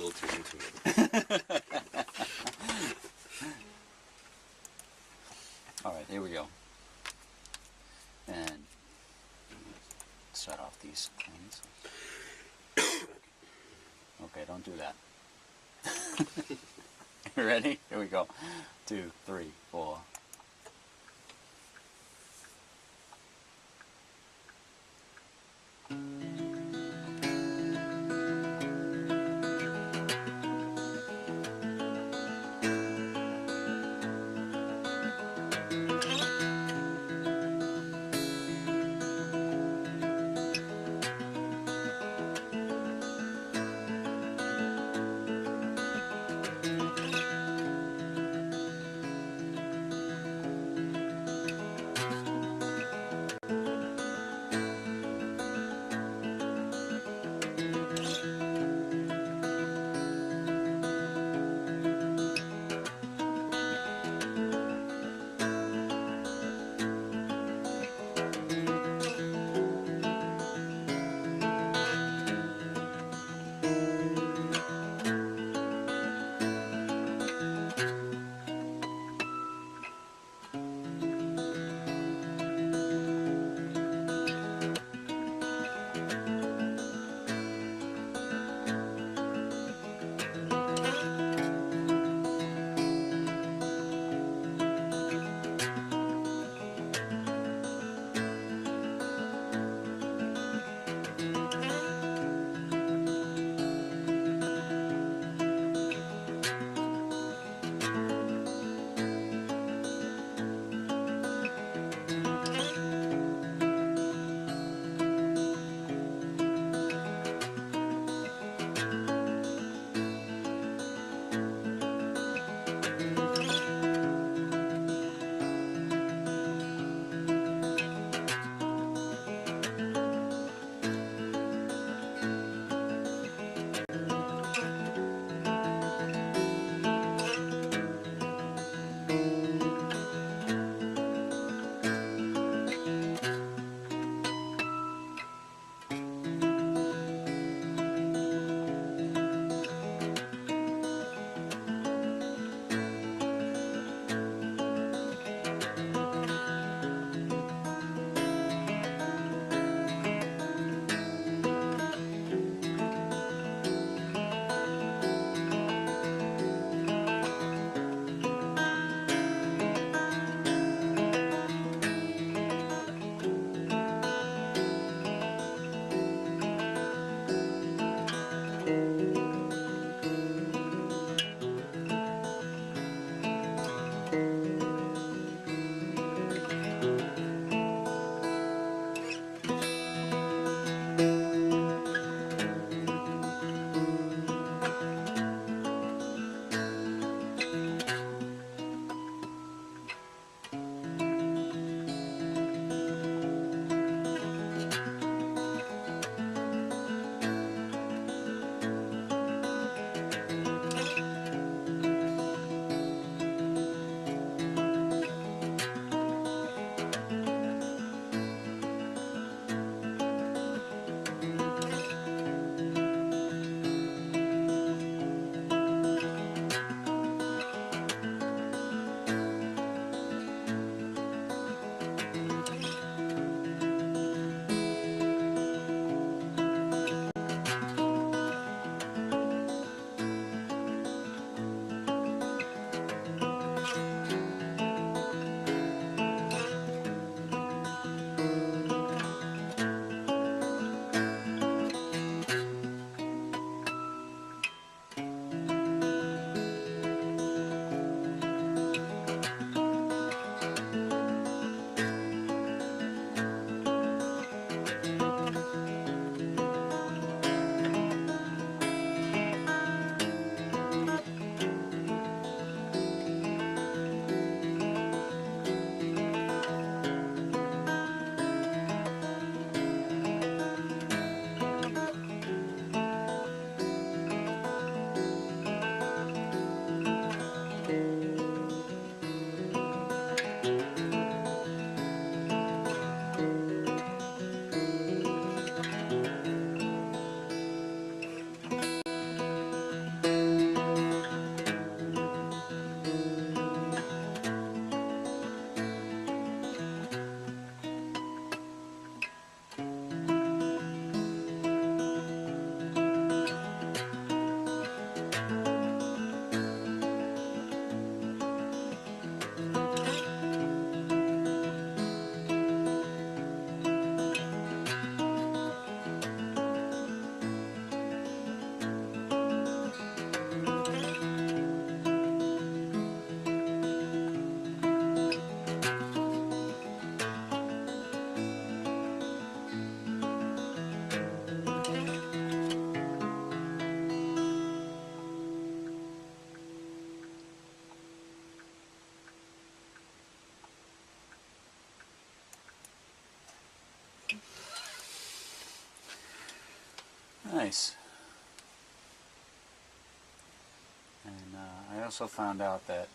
little too into it. Alright, here we go. And set off these things. Okay, don't do that. You ready? Here we go. 2, 3, 4. nice. And I also found out that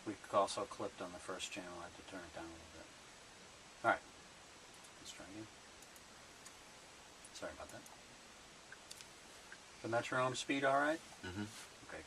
we also clipped on the first channel. I had to turn it down a little bit. Alright, let's try again. Sorry about that. The metronome speed alright? Mm-hmm. Okay,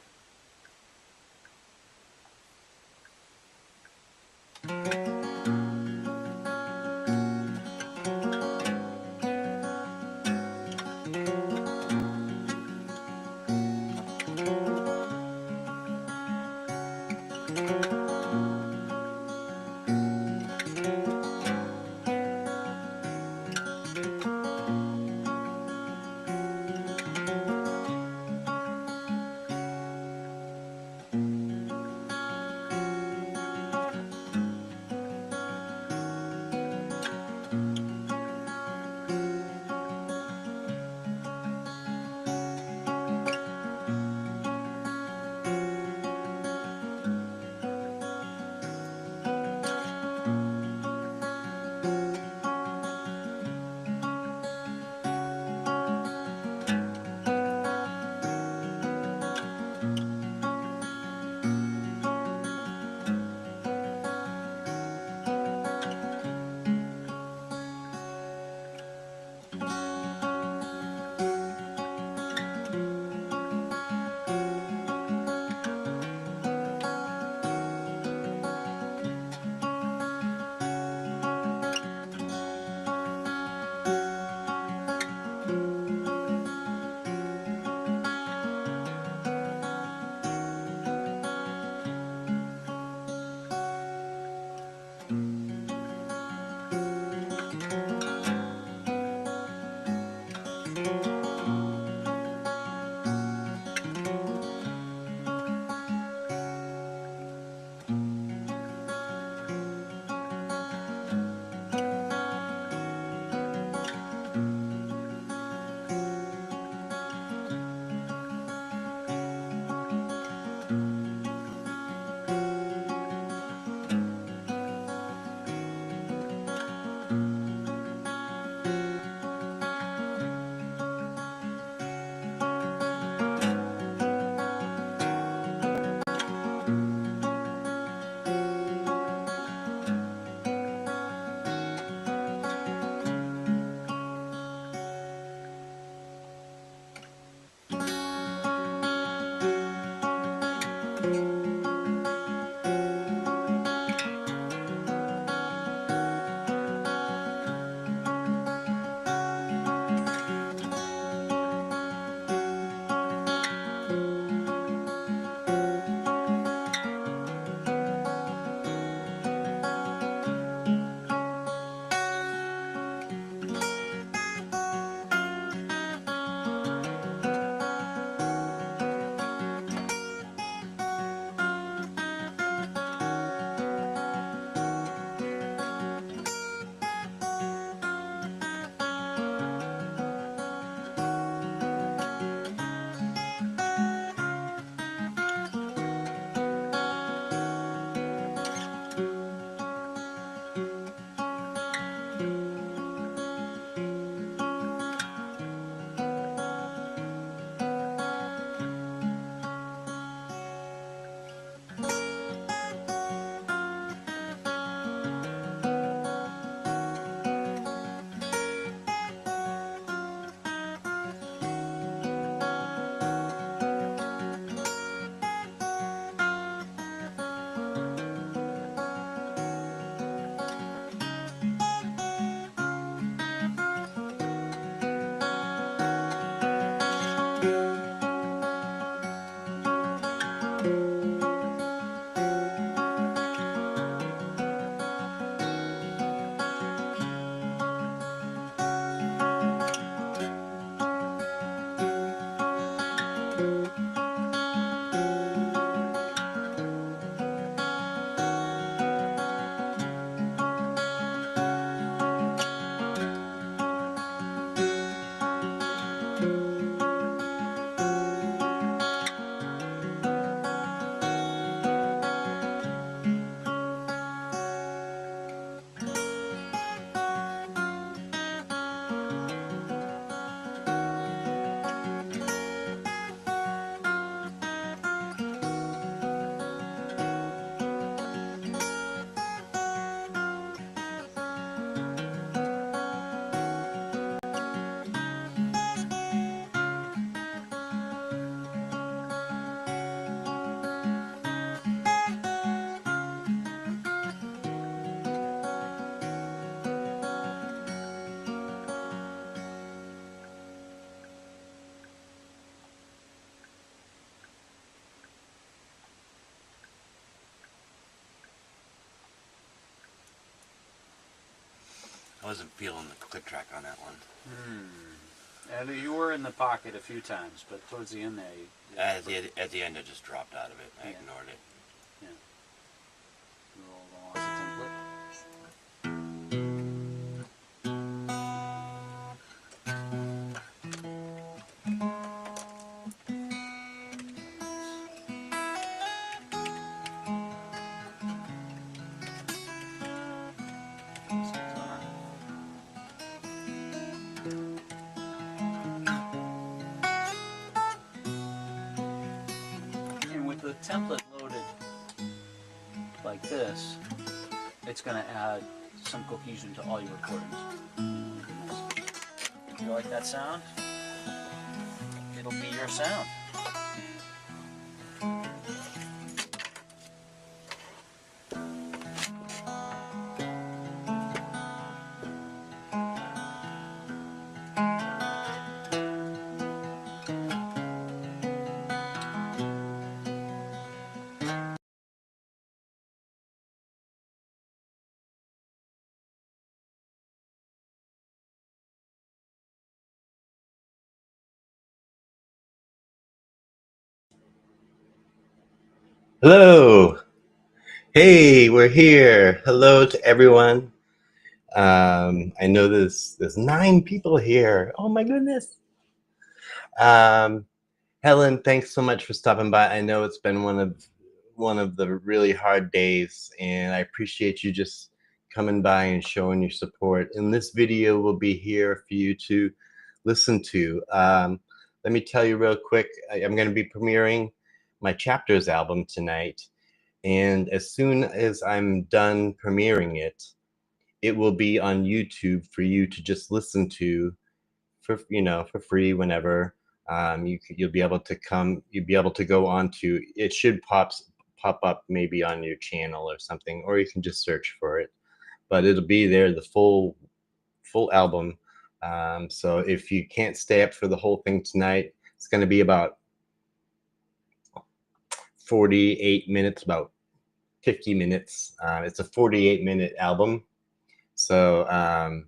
wasn't feeling the click track on that one. And you were in the pocket a few times, but towards the end there, At the end, I just dropped out of it. I Yeah. ignored it. Yeah. Roll along the template. And with the template loaded like this, it's going to add some cohesion to all your recordings. If you like that sound, it'll be your sound. Hello. Hey, we're here. Hello to everyone. I know there's 9 people here. Oh my goodness. Helen, thanks so much for stopping by. I know it's been one of the really hard days, and I appreciate you just coming by and showing your support. And this video will be here for you to listen to. Let me tell you real quick, I'm going to be premiering my Chapters album tonight. And as soon as I'm done premiering it, it will be on YouTube for you to just listen to for for free whenever. You'll be able to go on to it. Should pop up maybe on your channel or something, or you can just search for it. But it'll be there, the full album. So if you can't stay up for the whole thing tonight, it's going to be about 48 minutes, about 50 minutes. It's a 48-minute album. So, and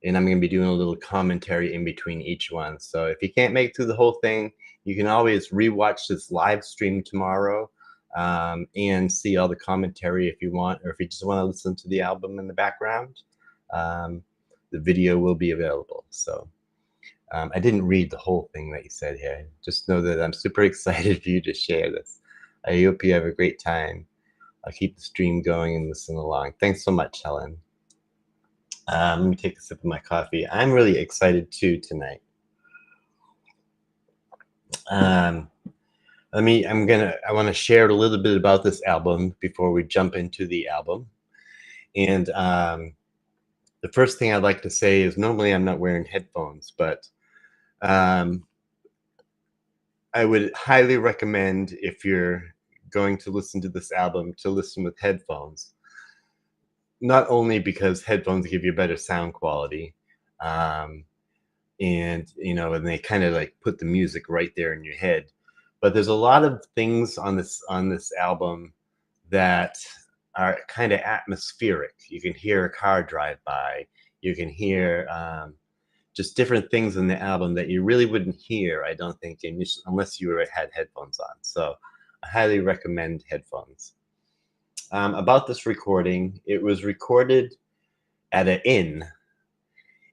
I'm going to be doing a little commentary in between each one. So if you can't make it through the whole thing, you can always rewatch this live stream tomorrow and see all the commentary if you want, or if you just want to listen to the album in the background, the video will be available. So I didn't read the whole thing that you said here. Just know that I'm super excited for you to share this. I hope you have a great time. I'll keep the stream going and listen along. Thanks so much, Helen. Let me take a sip of my coffee. I'm really excited too tonight. I want to share a little bit about this album before we jump into the album. And the first thing I'd like to say is normally I'm not wearing headphones, but I would highly recommend, if you're going to listen to this album, to listen with headphones. Not only because headphones give you better sound quality, and and they kind of like put the music right there in your head, but there's a lot of things on this album that are kind of atmospheric. You can hear a car drive by. You can hear just different things in the album that you really wouldn't hear, I don't think, unless you had headphones on. So I highly recommend headphones. About this recording, it was recorded at an inn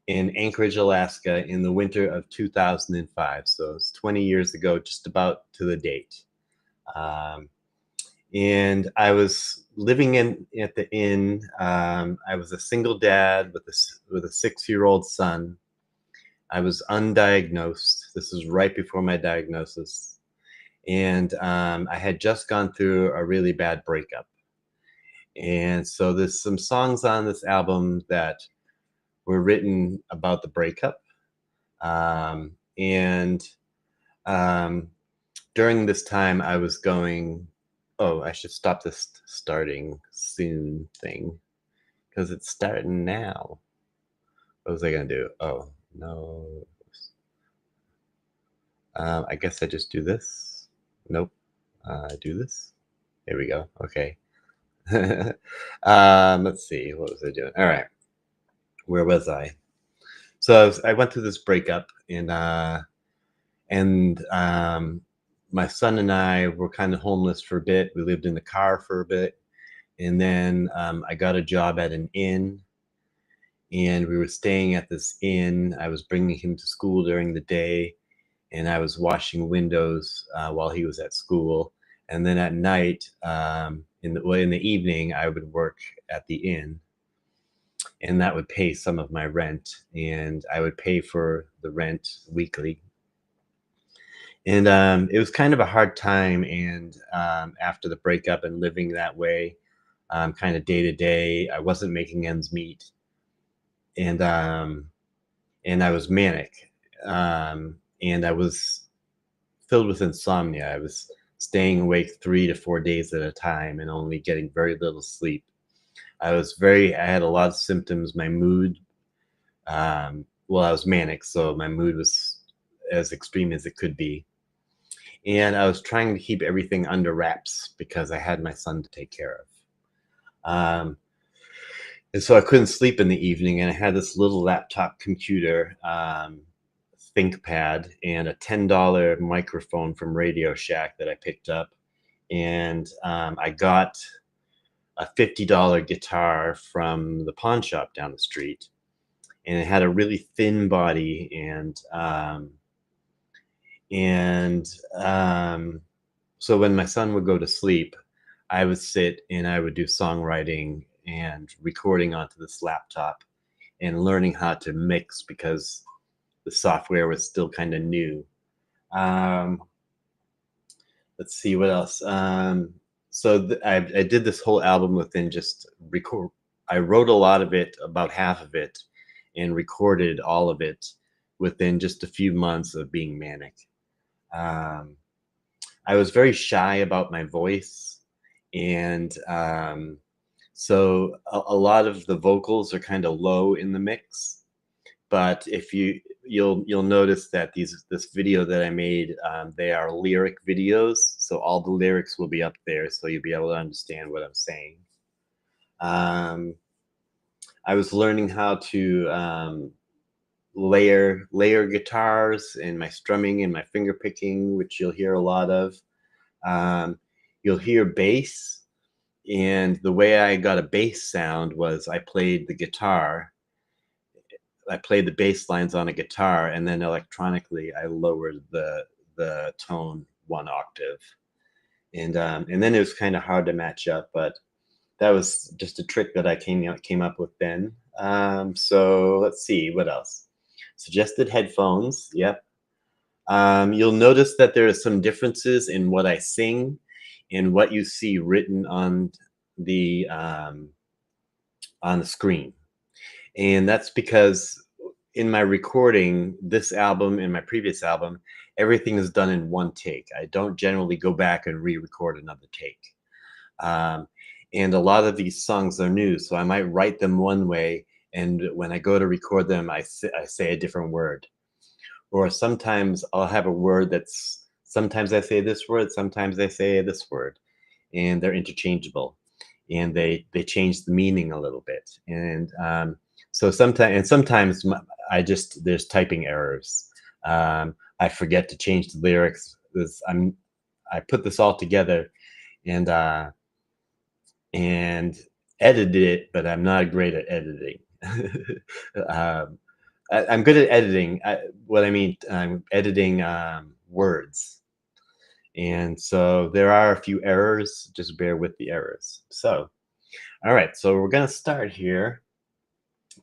in Anchorage, Alaska in the winter of 2005. So it's 20 years ago, just about to the date. And I was living at the inn. I was a single dad with a 6-year-old son. I was undiagnosed. This was right before my diagnosis. And I had just gone through a really bad breakup. And so there's some songs on this album that were written about the breakup. And during this time, I was going, oh, I should stop this starting soon thing because it's starting now. What was I going to do? Oh, no. I guess I just do this. Nope. Do this. There we go. Okay. Let's see. What was I doing? All right. where was I? So I went through this breakup, and my son and I were kind of homeless for a bit. We lived in the car for a bit, and then I got a job at an inn, and we were staying at this inn. I was bringing him to school during the day, and I was washing windows while he was at school. And then at night, in the evening, I would work at the inn, and that would pay some of my rent, and I would pay for the rent weekly. And it was kind of a hard time. And after the breakup and living that way, kind of day to day, I wasn't making ends meet, and I was manic, and I was filled with insomnia. I was staying awake 3 to 4 days at a time and only getting very little sleep. I had a lot of symptoms. My mood, well, I was manic, so my mood was as extreme as it could be. And I was trying to keep everything under wraps because I had my son to take care of. And so I couldn't sleep in the evening, and I had this little laptop computer, ThinkPad, and a $10 microphone from Radio Shack that I picked up. And I got a $50 guitar from the pawn shop down the street, and it had a really thin body. And so when my son would go to sleep, I would sit and I would do songwriting and recording onto this laptop and learning how to mix because the software was still kind of new. Um, let's see what else. I did this whole album within just record. I wrote a lot of it, about half of it, and recorded all of it within just a few months of being manic. Um, I was very shy about my voice, and so a lot of the vocals are kind of low in the mix. But if you'll notice that this video that I made, they are lyric videos, so all the lyrics will be up there, so you'll be able to understand what I'm saying. I was learning how to layer guitars and my strumming and my finger picking, which you'll hear a lot of. You'll hear bass, and the way I got a bass sound was I played the bass lines on a guitar, and then electronically I lowered the tone 1 octave, and then it was kind of hard to match up, but that was just a trick that I came up with then. So let's see what else. Suggested headphones. Yep. You'll notice that there are some differences in what I sing and what you see written the on the screen. And that's because in my recording, this album and my previous album, everything is done in one take. I don't generally go back and re-record another take. And a lot of these songs are new, so I might write them one way, and when I go to record them, I say a different word. Or sometimes I'll have a word sometimes I say this word, sometimes I say this word, and they're interchangeable, and they change the meaning a little bit. And so sometimes there's typing errors. I forget to change the lyrics. I put this all together and edited it, but I'm not great at editing. I'm good at editing. I'm editing words. And so there are a few errors. Just bear with the errors. So, all right. So we're gonna start here.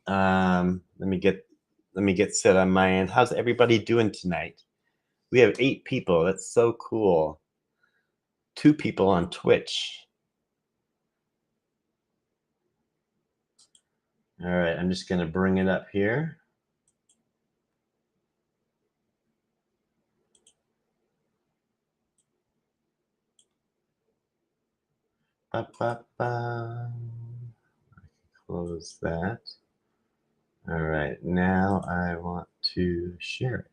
Let me get set on my end. How's everybody doing tonight? We have 8 people. That's so cool. 2 people on Twitch. All right, I'm just gonna bring it up here. Close that. All right, now I want to share it.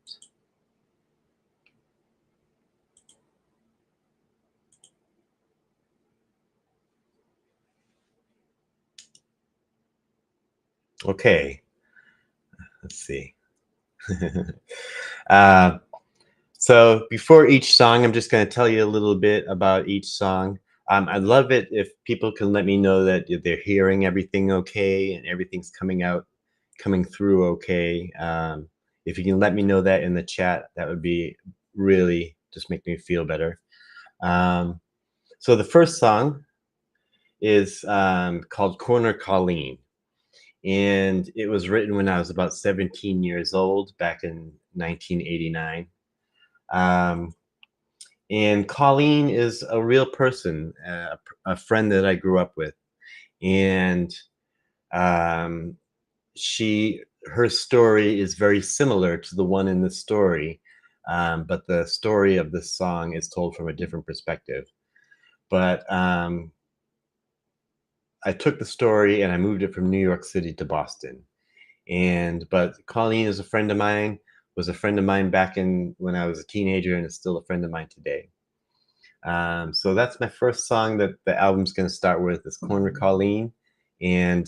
Okay, Let's see. So before each song, I'm just going to tell you a little bit about each song. I'd love it if people can let me know that they're hearing everything okay and everything's coming through okay. If you can let me know that in the chat, that would be really just make me feel better. So the first song is called Corner Colleen. And it was written when I was about 17 years old, back in 1989. And Colleen is a real person, a friend that I grew up with. And her story is very similar to the one in the story, but the story of this song is told from a different perspective. But I took the story and I moved it from New York City to Boston. But Colleen is a friend of mine, was a friend of mine back when I was a teenager, and is still a friend of mine today. So that's my first song that the album's going to start with, is Corner Colleen. And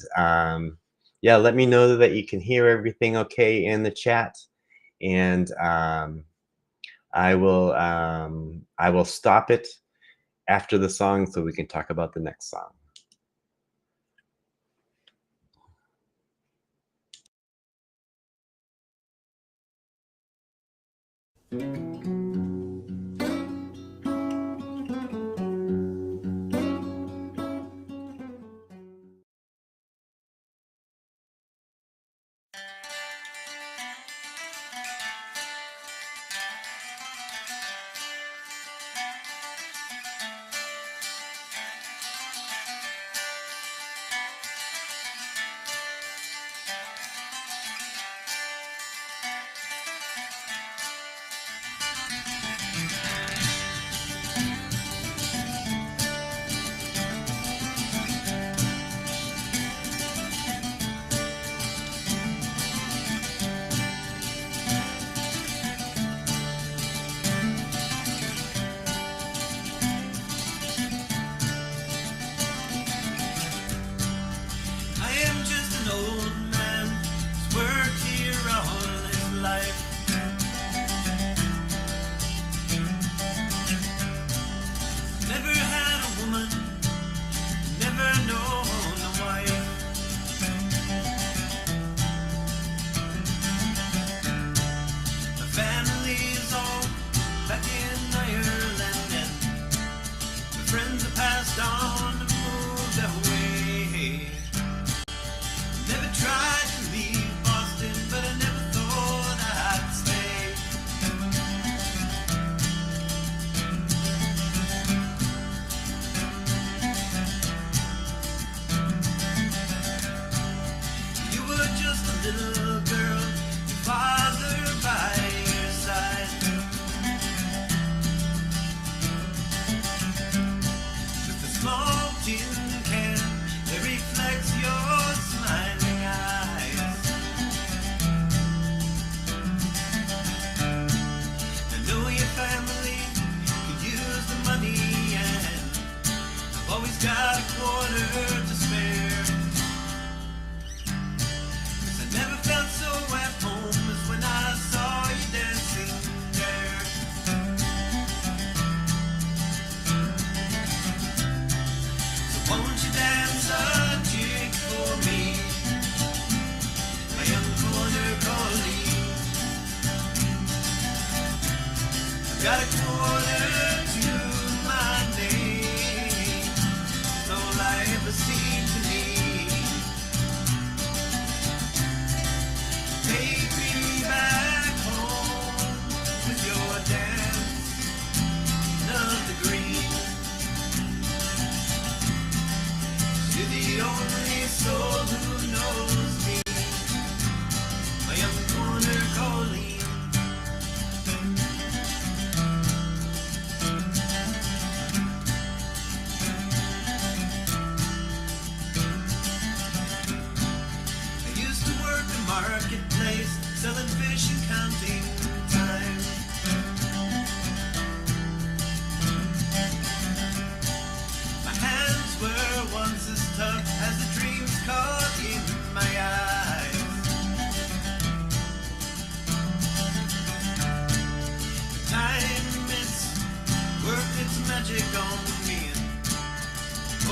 yeah, let me know that you can hear everything okay in the chat. And I will stop it after the song so we can talk about the next song.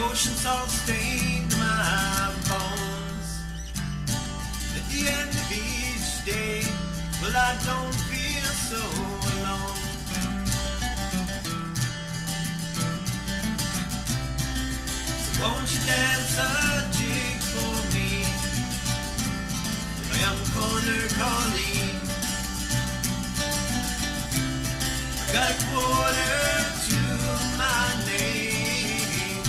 Ocean salt stained my bones. At the end of each day, well, I don't feel so alone. So won't you dance a jig for me, my young corner collie? I got a quarter to my name,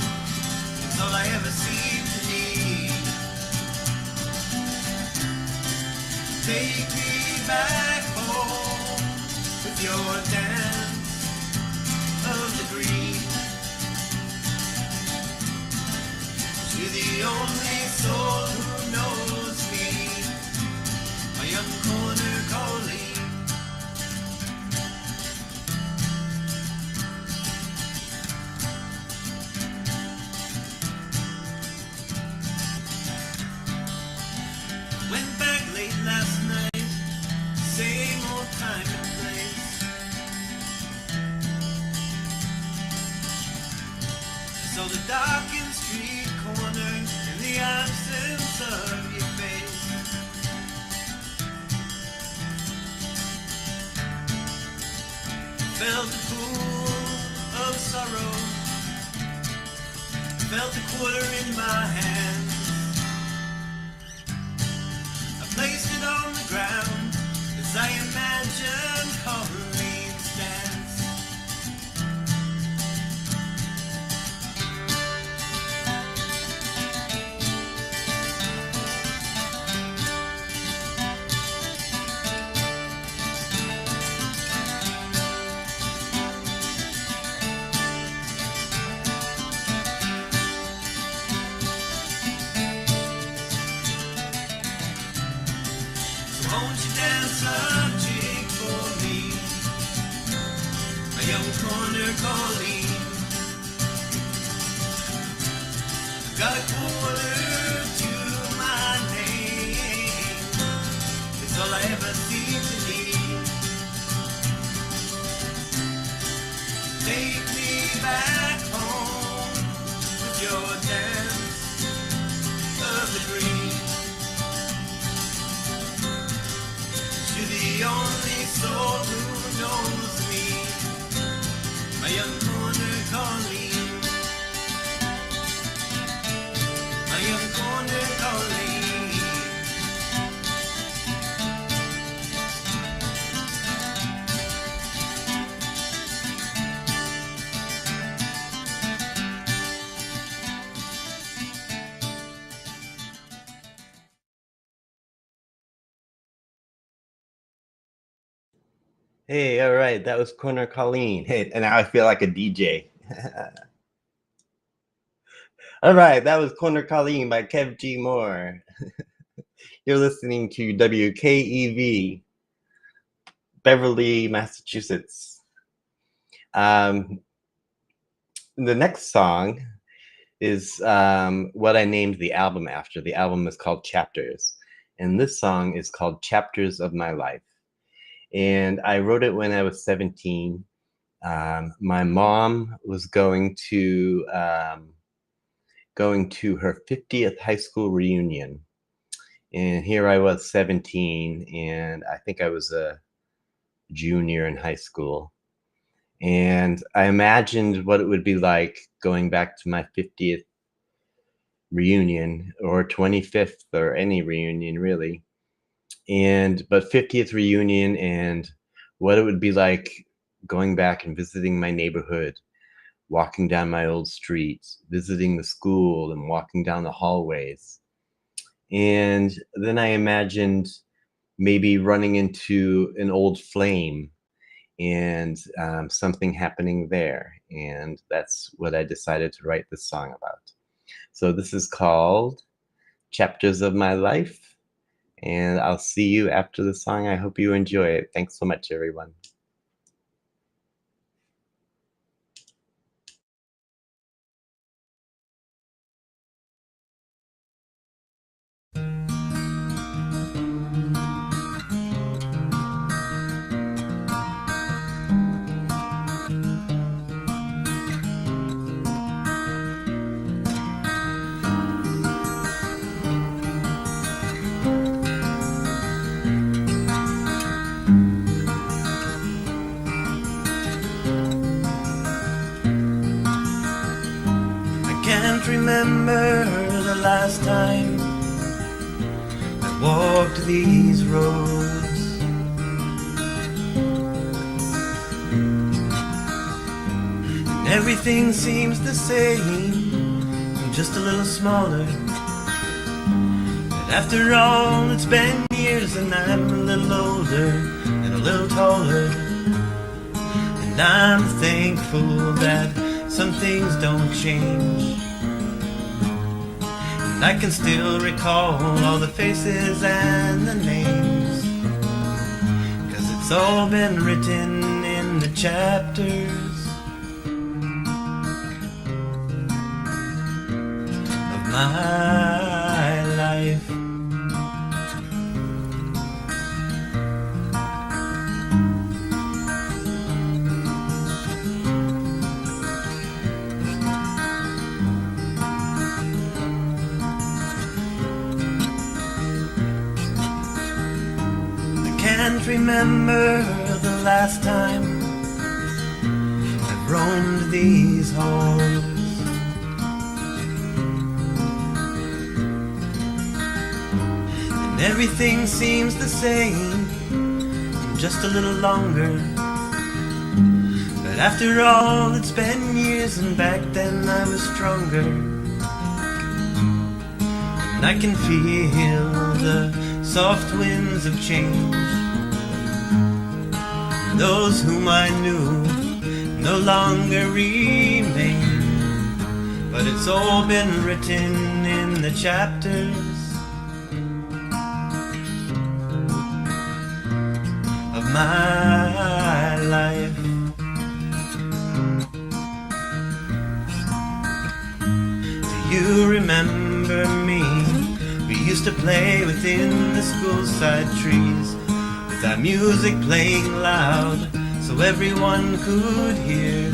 it's all I ever seem to need. Take me back home with your dance of the green, to the only soul who knows me, my young corner collie. Went back late last night, same old time and place. So the darkened street corner in the absence of your face. Felt the pool of sorrow, felt the quarter in my hand. Placed it on the ground as I imagined Colleen's dance. Won't you dance a jig for me, a young corner collie? Got a quarter to my name, it's all I ever seem to need. Take me back home with your dance of the green, to the only soul who knows me, my young corner collie, my young corner collie. Hey, all right, that was Corner Colleen. Hey, and now I feel like a DJ. All right, that was Corner Colleen by Kev G Mor. You're listening to WKEV, Beverly, Massachusetts. The next song is what I named the album after. The album is called Chapters, and this song is called Chapters of My Life. And I wrote it when I was 17. My mom was going to her 50th high school reunion, and here I was 17, and I think I was a junior in high school. And I imagined what it would be like going back to my 50th reunion, or 25th, or any reunion really. But 50th reunion, and what it would be like going back and visiting my neighborhood, walking down my old streets, visiting the school and walking down the hallways. And then I imagined maybe running into an old flame and something happening there. And that's what I decided to write this song about. So this is called Chapters of My Life. And I'll see you after the song. I hope you enjoy it. Thanks so much, everyone. remember the last time I walked these roads. And everything seems the same, just a little smaller. But after all, it's been years and I'm a little older and a little taller. And I'm thankful that some things don't change. And I can still recall all the faces and the names, 'cause it's all been written in the chapters of my life. Can't remember the last time I've roamed these halls. And everything seems the same, just a little longer. But after all, it's been years and back then I was stronger. And I can feel the soft winds of change. Those whom I knew no longer remain, but it's all been written in the chapters of my life. Do you remember me? We used to play within the schoolside trees, with our music playing loud so everyone could hear.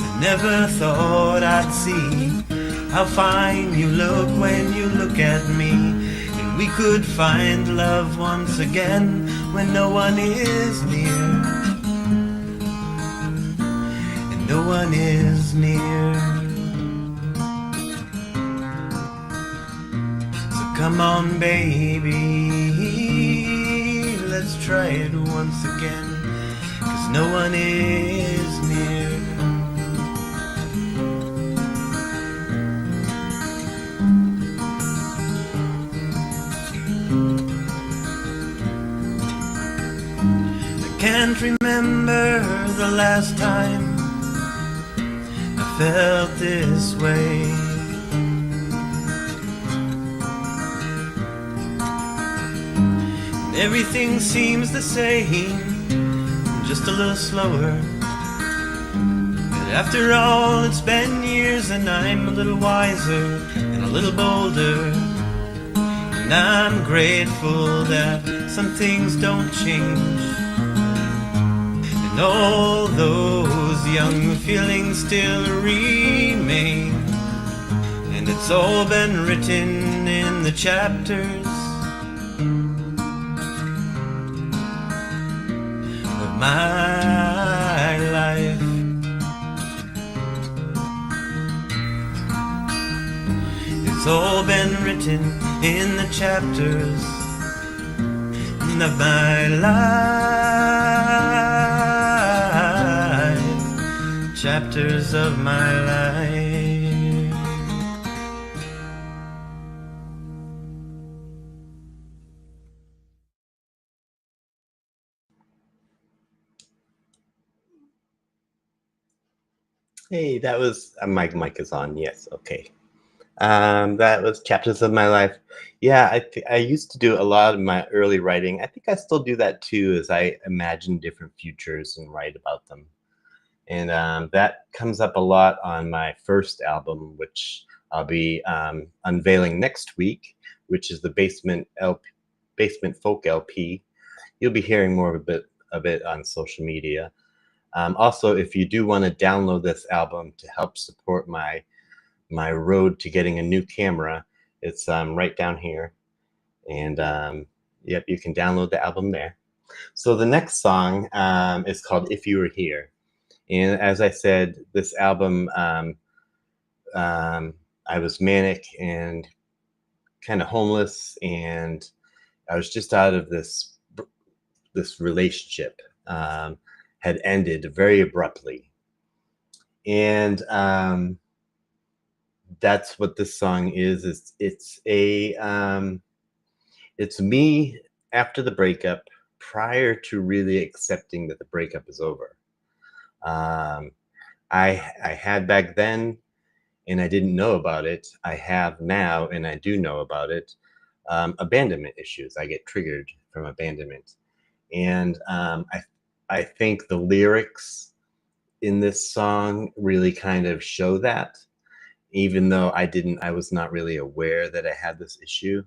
I never thought I'd see how fine you look when you look at me, and we could find love once again when no one is near. No one is near. So come on, baby, let's try it once again, 'cause no one is near. I can't remember the last time I felt this way. And everything seems the same, just a little slower. But after all, it's been years and I'm a little wiser and a little bolder. And I'm grateful that some things don't change. And all those young feelings still remain, and it's all been written in the chapters of my life. It's all been written in the chapters of my life. Chapters of my life. Hey, that was my mic is on. Yes, okay. That was Chapters of My Life. Yeah, I used to do a lot of my early writing. I think I still do that too, as I imagine different futures and write about them. And that comes up a lot on my first album, which I'll be unveiling next week, which is the Basement Folk LP. You'll be hearing more of it on social media. Also, if you do want to download this album to help support my road to getting a new camera, it's right down here. And Yep, you can download the album there. So the next song is called If You Were Here. And as I said, this album, I was manic and kind of homeless, and I was just out of this relationship, had ended very abruptly. And that's what this song is. It's me after the breakup, prior to really accepting that the breakup is over. I had back then, and I didn't know about it. I have now, and I do know about it. Abandonment issues. I get triggered from abandonment, and I think the lyrics in this song really kind of show that, even though I was not really aware that I had this issue.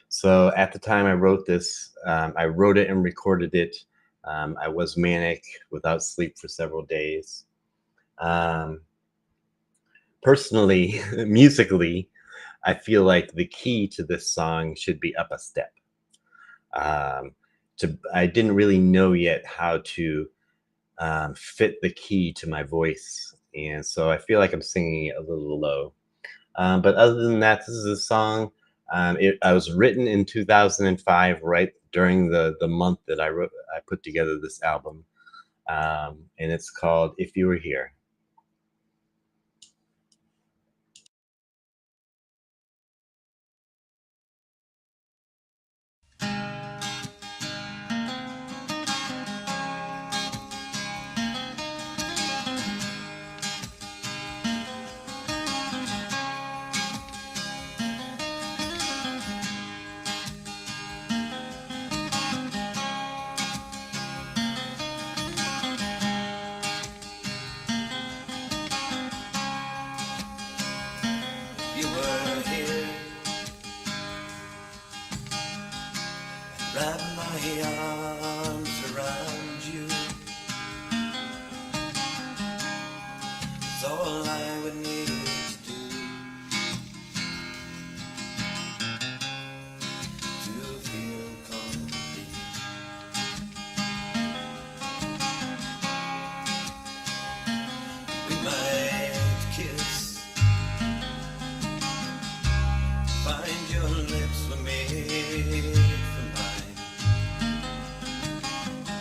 So at the time I wrote this, I wrote it and recorded it. I was manic, without sleep for several days. Personally, musically, I feel like the key to this song should be up a step. I didn't really know yet how to fit the key to my voice, and so I feel like I'm singing it a little low. But other than that, this is a song. I was written in 2005, right during the month that I put together this album, and it's called "If You Were Here." You were here, wrap my arms around you. It's all I would need to do to feel complete. We might kiss, find your lips were made for mine.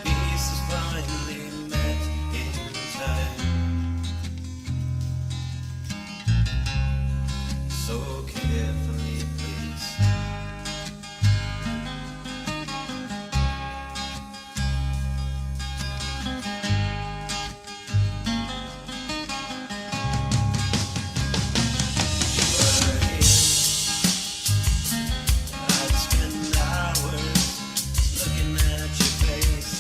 Pieces finally met in time. So carefully placed. I'd spend hours looking at your face.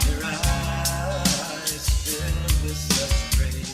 Your eyes filled with such grace.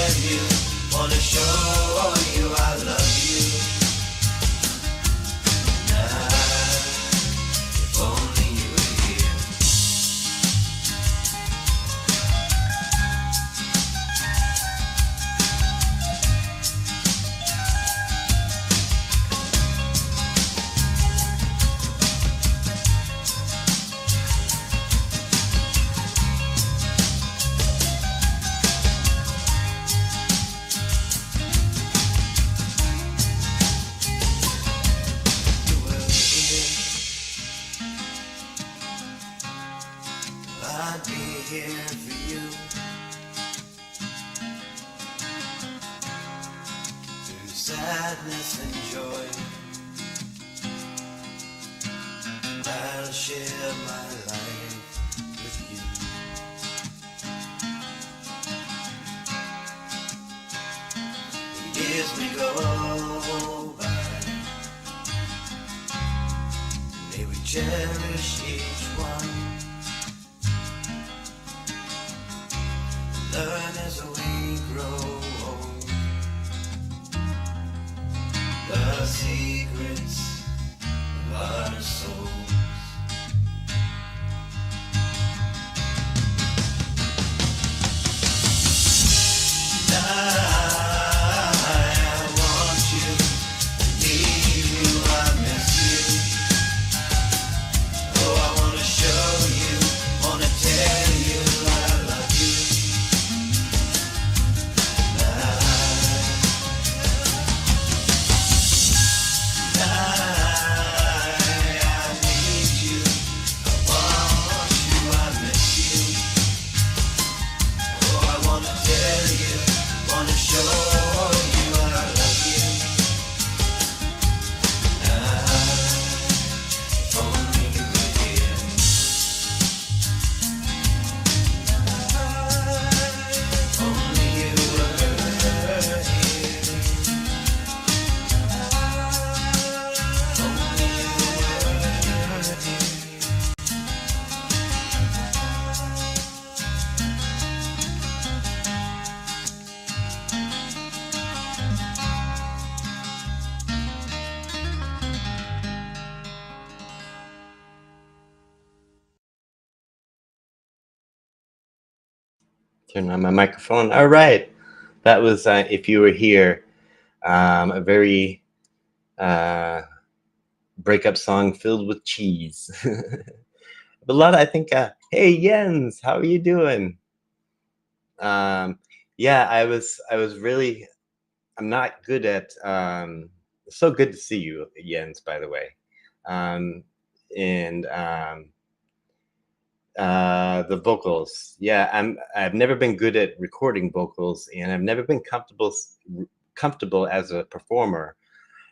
tell you, wanna show you I love you. Tonight, if only you were here. I'd be here for you. Through sadness and joy, I'll share my life with you. Years may go by, may we cherish each one. Learn as we grow old the secrets of our souls. Tonight I want you, I need you, I miss you. Oh, I wanna show you, wanna tell you I love you. Turn on my microphone. All right. That was If You Were Here, a very breakup song filled with cheese. But a lot of, I think, hey, Jens, how are you doing? Yeah, I was really, I'm not good at, so good to see you, Jens, by the way. And the vocals, yeah, I've never been good at recording vocals, and I've never been comfortable as a performer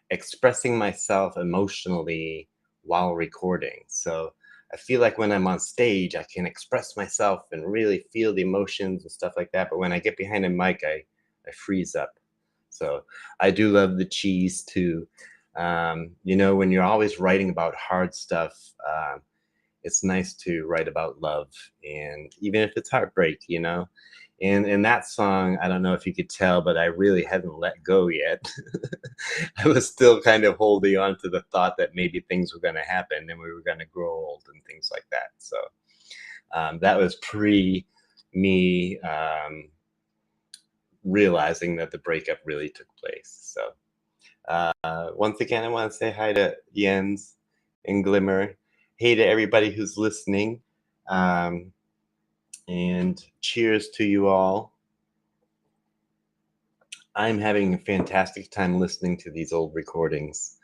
expressing myself emotionally while recording. So I feel like when I'm on stage, I can express myself and really feel the emotions and stuff like that. But when I get behind a mic, I freeze up. So I do love the cheese too. You know, when you're always writing about hard stuff, it's nice to write about love, and even if it's heartbreak, you know. And in that song, I don't know if you could tell, but I really hadn't let go yet. I was still kind of holding on to the thought that maybe things were going to happen and we were going to grow old and things like that. So that was pre me realizing that the breakup really took place. So once again, I want to say hi to Jens and Glimmer. Hey to everybody who's listening. And cheers to you all. I'm having a fantastic time listening to these old recordings.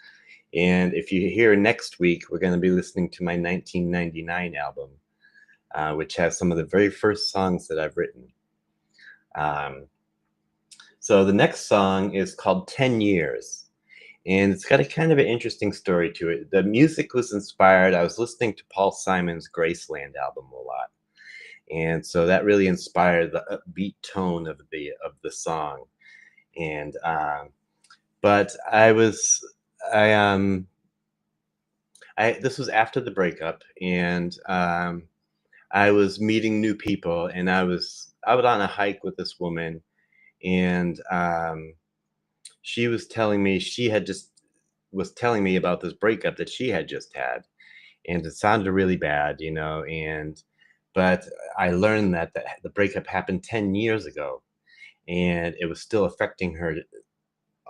And if you're here next week, we're going to be listening to my 1999 album, which has some of the very first songs that I've written. So the next song is called 10 Years. And it's got a kind of an interesting story to it. The music was inspired. I was listening to Paul Simon's Graceland album a lot. And so that really inspired the upbeat tone of the song. And but this was after the breakup, and I was meeting new people, and I was out on a hike with this woman, and she was telling me was telling me about this breakup that she had just had, and it sounded really bad, but I learned that the breakup happened 10 years ago, and it was still affecting her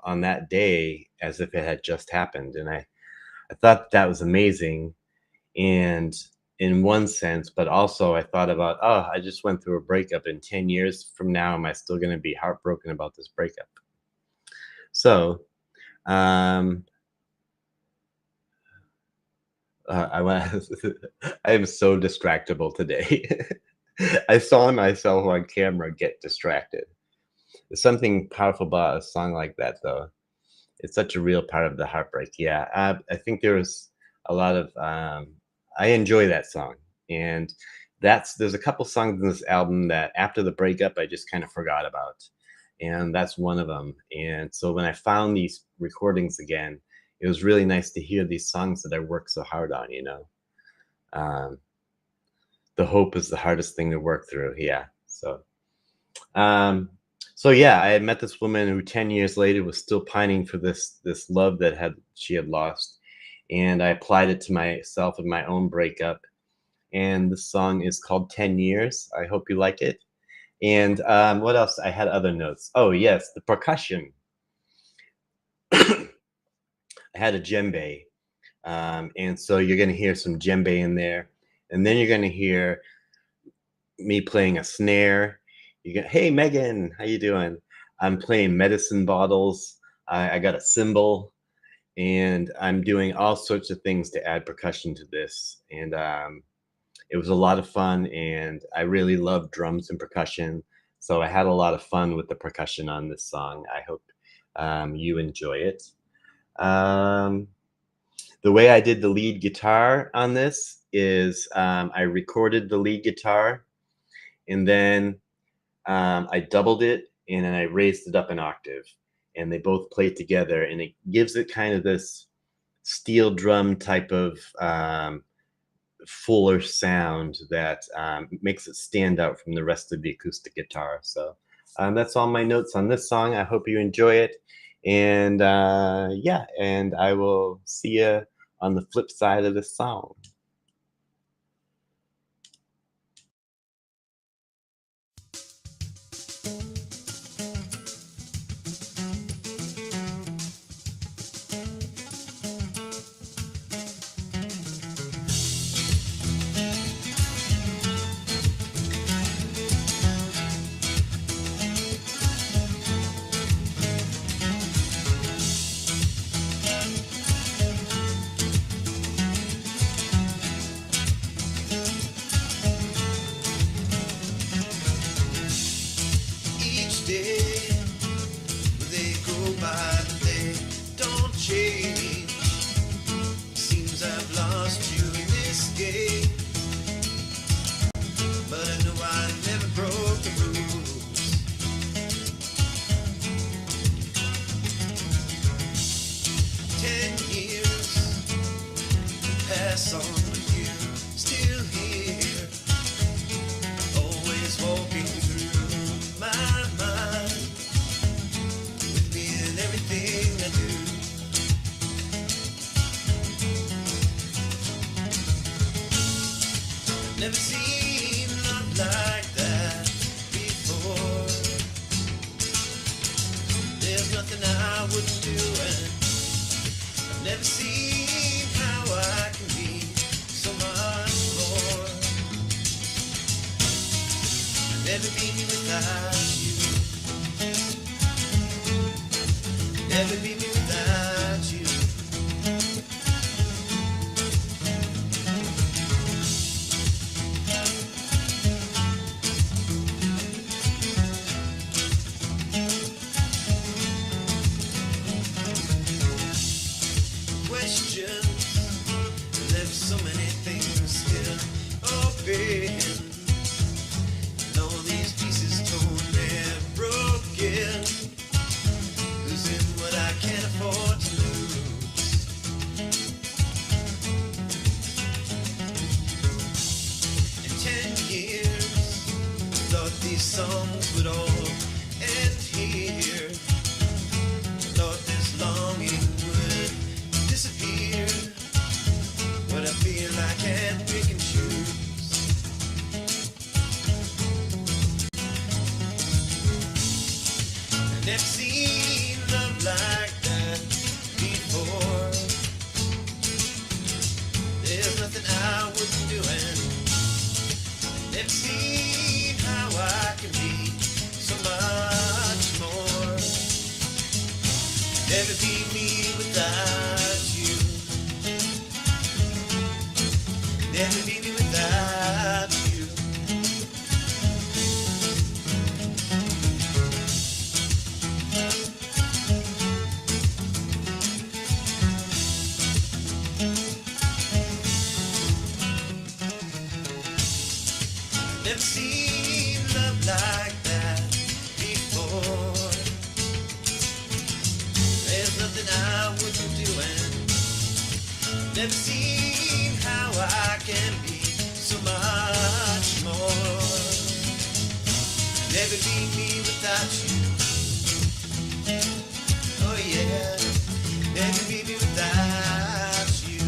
on that day as if it had just happened. And I thought that was amazing, and in one sense, but also I thought about, oh, I just went through a breakup. In 10 years from now, am I still going to be heartbroken about this breakup? So um I was I am so distractible today. I saw myself on camera get distracted. There's something powerful about a song like that, though. It's such a real part of the heartbreak. Yeah, I think there's a lot of I enjoy that song, and there's a couple songs in this album that after the breakup I just kind of forgot about, and that's one of them. And so when I found these recordings again, it was really nice to hear these songs that I worked so hard on. Um, the hope is the hardest thing to work through. Yeah. Um, so yeah, I had met this woman who 10 years later was still pining for this love that she had lost, and I applied it to myself in my own breakup. And the song is called 10 Years. I hope you like it. And what else? I had other notes. Oh yes, the percussion. I had a djembe, and so you're going to hear some djembe in there, and then you're going to hear me playing a snare. Hey Megan, how you doing? I'm playing medicine bottles. I got a cymbal, and I'm doing all sorts of things to add percussion to this. And it was a lot of fun, and I really love drums and percussion, so I had a lot of fun with the percussion on this song. I hope you enjoy it. The way I did the lead guitar on this is I recorded the lead guitar, and then I doubled it, and then I raised it up an octave, and they both play together, and it gives it kind of this steel drum type of fuller sound that makes it stand out from the rest of the acoustic guitar. So that's all my notes on this song. I hope you enjoy it. And yeah, and I will see you on the flip side of this song. Never seen love like that before. There's nothing I wouldn't do, and I've never seen how I can be so much more. I'll never be me without you. Never be me without you. There's so many things still open, and all these pieces torn and broken, losing what I can't afford. Never seen love like that before. There's nothing I wouldn't do, and never seen how I can be so much more. Never be me without you. Never be me without you. Never seen love like that before. There's nothing I wouldn't do, and never seen how I can be so much more. Never be me without you. Oh yeah, never be me without you.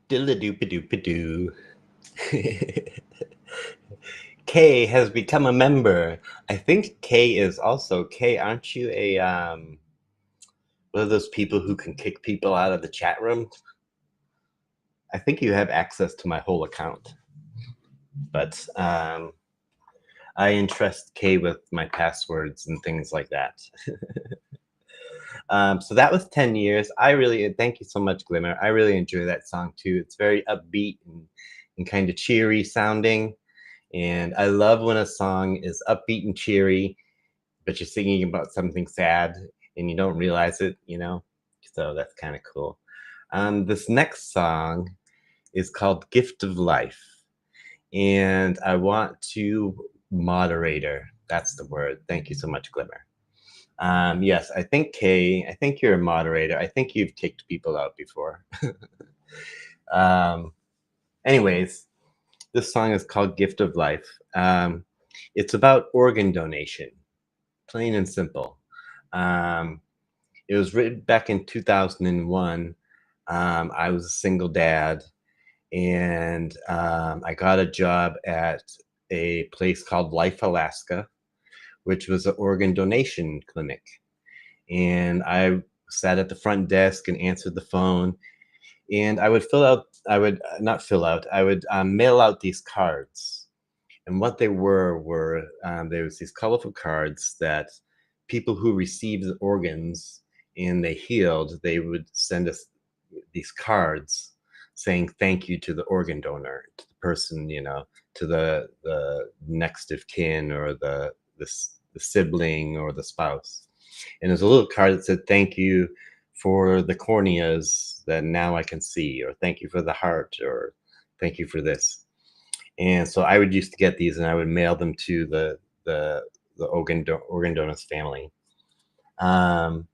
Diddle-a-doop-a-doop-a-doo. Kay has become a member. I think Kay is also Kay. Aren't you a one of those people who can kick people out of the chat room? I think you have access to my whole account, but I entrust Kay with my passwords and things like that. So that was 10 years. I really thank you so much, Glimmer. I really enjoy that song too. It's very upbeat and kind of cheery sounding. And I love when a song is upbeat and cheery, but you're singing about something sad and you don't realize it, you know? So that's kind of cool. This next song is called Gift of Life. And I want to moderator. That's the word. Thank you so much, Glimmer. Yes, I think Kay, I think you're a moderator. I think you've kicked people out before. Anyways, this song is called Gift of Life. It's about organ donation, plain and simple. It was written back in 2001. I was a single dad, and I got a job at a place called Life Alaska, which was an organ donation clinic. And I sat at the front desk and answered the phone. And I would mail out these cards. And what they were there was these colorful cards that people who received organs and they healed, they would send us these cards saying thank you to the organ donor, to the person, you know, to the next of kin or the sibling or the spouse. And there's a little card that said thank you for the corneas that now I can see, or thank you for the heart, or thank you for this. And so I would used to get these and I would mail them to the organ donor's family. And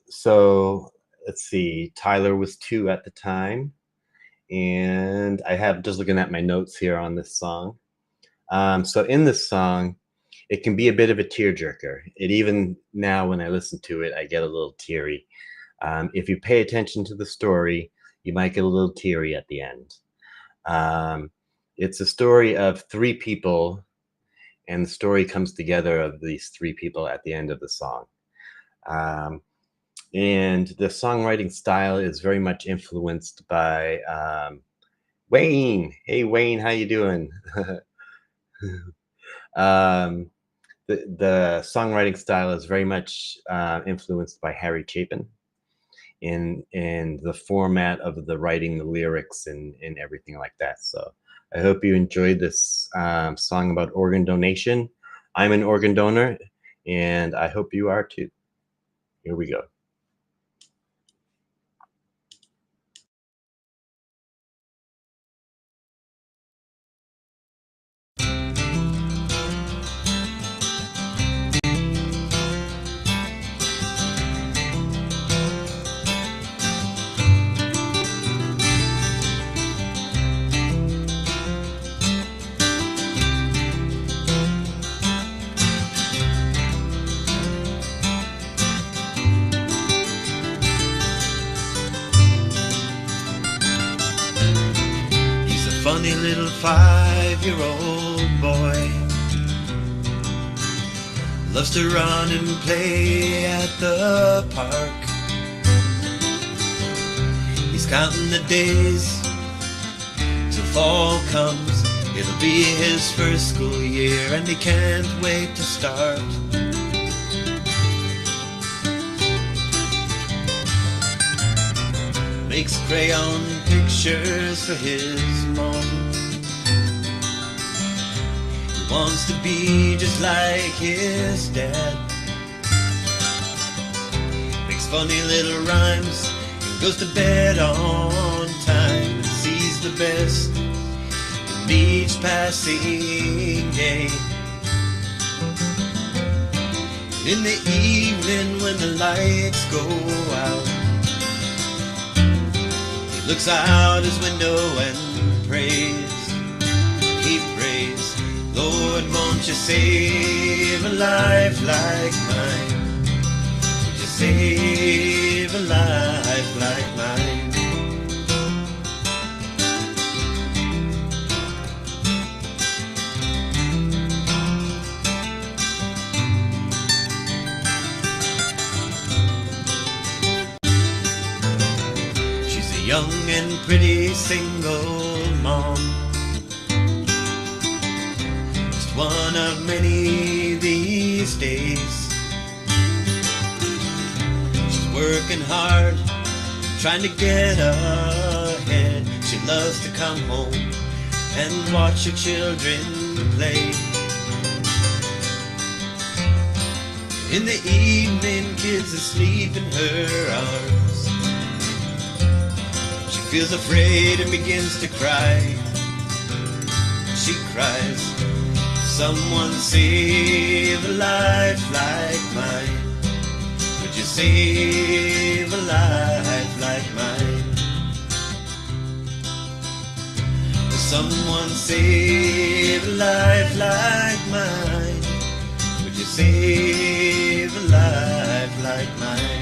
so let's see, Tyler was 2 at the time. And I have just looking at my notes here on this song. So in this song, it can be a bit of a tearjerker. It even now, when I listen to it, I get a little teary. If you pay attention to the story, you might get a little teary at the end. It's a story of 3 people, and the story comes together of these 3 people at the end of the song. And the songwriting style is very much influenced by Wayne. Hey, Wayne, how you doing? The songwriting style is very much influenced by Harry Chapin in the format of the writing, the lyrics, and everything like that. So I hope you enjoyed this song about organ donation. I'm an organ donor, and I hope you are too. Here we go. funny little 5-year-old boy. Loves to run and play at the park. He's counting the days till fall comes. It'll be his first school year and he can't wait to start. Makes crayon pictures for his mom. He wants to be just like his dad. Makes funny little rhymes and goes to bed on time and sees the best in each passing day. In the evening when the lights go out, looks out his window and prays. He prays, Lord, won't you save a life like mine? Would you save a life like mine? Young and pretty single mom, just one of many these days. She's working hard, trying to get ahead. She loves to come home and watch her children play. In the evening, kids asleep in her arms. Feels afraid and begins to cry. She cries, someone save a life like mine. Would you save a life like mine? Would someone save a life like mine? Would you save a life like mine?